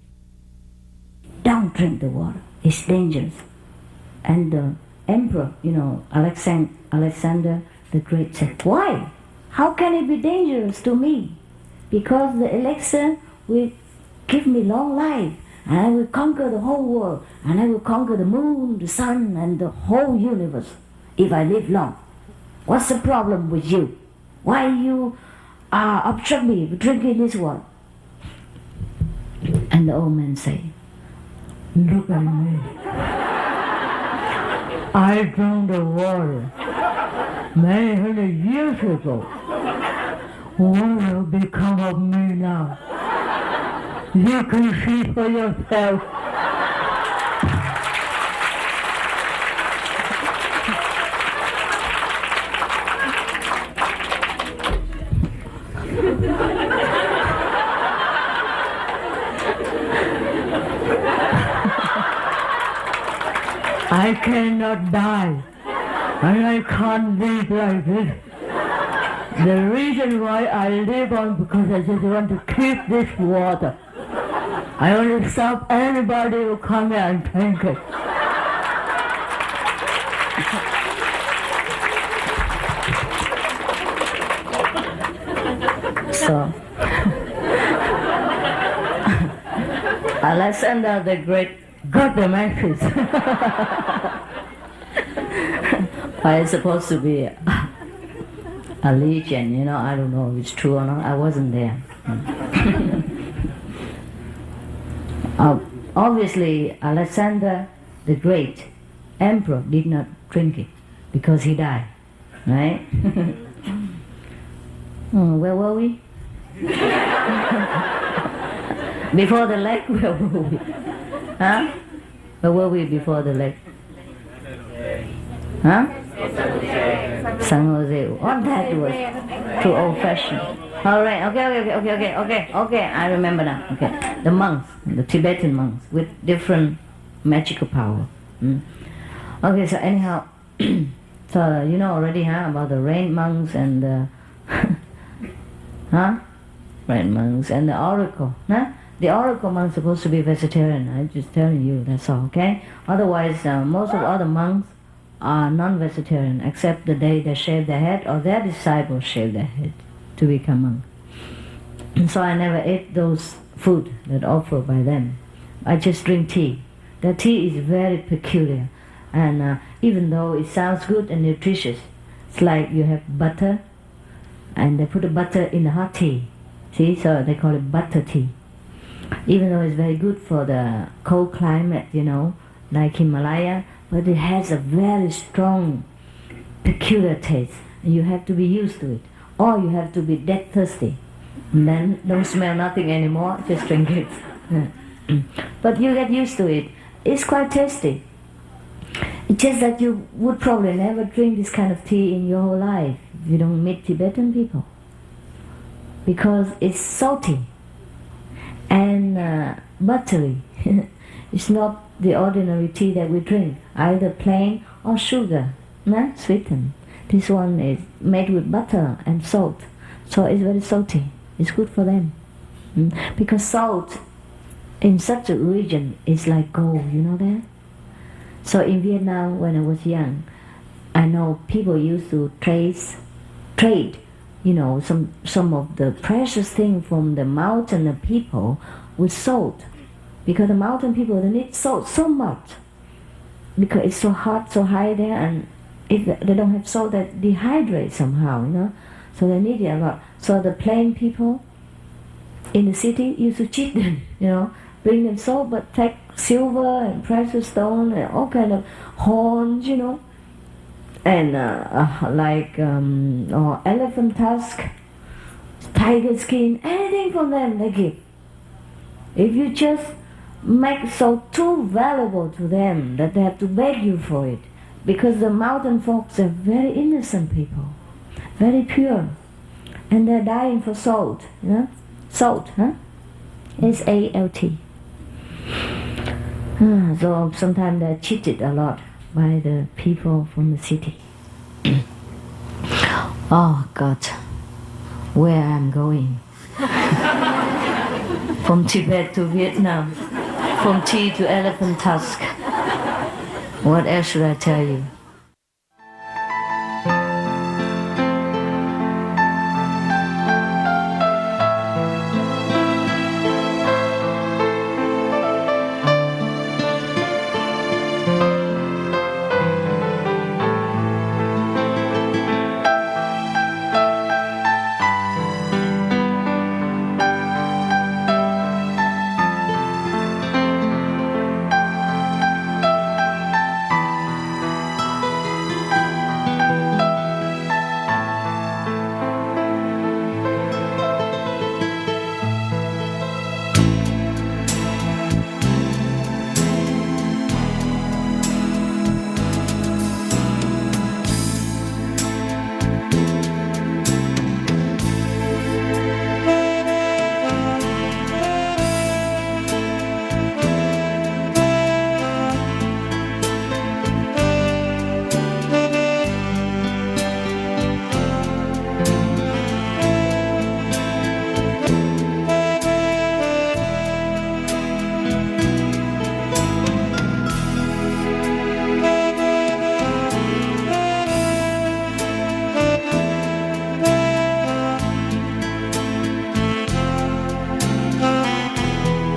don't drink the water. It's dangerous. And the emperor, Alexander the Great said, why? How can it be dangerous to me? Because the elixir will give me long life, and I will conquer the whole world, and I will conquer the moon, the sun, and the whole universe if I live long. What's the problem with you? Why you obstruct me with drinking this water? And the old man said, look at me. I drank the water many hundred years ago. What will become of me now? You can see for yourself. I cannot die, and I can't live like this. The reason why I live on because I just want to keep this water. I want to stop anybody who come here and drink it. So, Alexander the Great got the message. I supposed to be a legend, I don't know if it's true or not. I wasn't there. Obviously, Alexander the Great, emperor, did not drink it because he died, right? Where were we? Before the lake, where were we? Huh? Where were we before the lake? Huh? San Jose. What that was? Too old-fashioned. All right. Okay. I remember now. Okay. The monks, the Tibetan monks, with different magical power. Okay. So anyhow, so you know already, about the rain monks and the rain monks and the oracle, The oracle monks are supposed to be vegetarian. I'm just telling you. That's all. Okay. Otherwise, most of other monks are non-vegetarian, except the day they shave their head or their disciples shave their head to become monk. So I never ate those food that offered by them. I just drink tea. The tea is very peculiar, and even though it sounds good and nutritious, it's like you have butter, and they put the butter in the hot tea. See, so they call it butter tea. Even though it's very good for the cold climate, like Himalaya, but it has a very strong, peculiar taste. And you have to be used to it. Or you have to be dead thirsty. And then don't smell nothing anymore, just drink it. But you get used to it. It's quite tasty. It's just that you would probably never drink this kind of tea in your whole life if you don't meet Tibetan people. Because it's salty and buttery. It's not the ordinary tea that we drink, either plain or sugar, sweetened. This one is made with butter and salt, so it's very salty. It's good for them. Because salt in such a region is like gold, you know that? So in Vietnam, when I was young, I know people used to trade, some of the precious thing from the mountain people with salt. Because the mountain people, they need salt so much. Because it's so hot, so high there, and if they don't have salt, they dehydrate somehow, So they need it a lot. So the plain people in the city used to cheat them, bring them salt, but take silver and precious stone and all kind of horns, and or elephant tusk, tiger skin, anything from them they give. If you just make salt too valuable to them that they have to beg you for it, because the mountain folks are very innocent people, very pure, and they're dying for salt, Salt, S-A-L-T. So sometimes they're cheated a lot by the people from the city. Oh God, where I'm going? From Tibet to Vietnam, from tea to elephant tusk. What else should I tell you?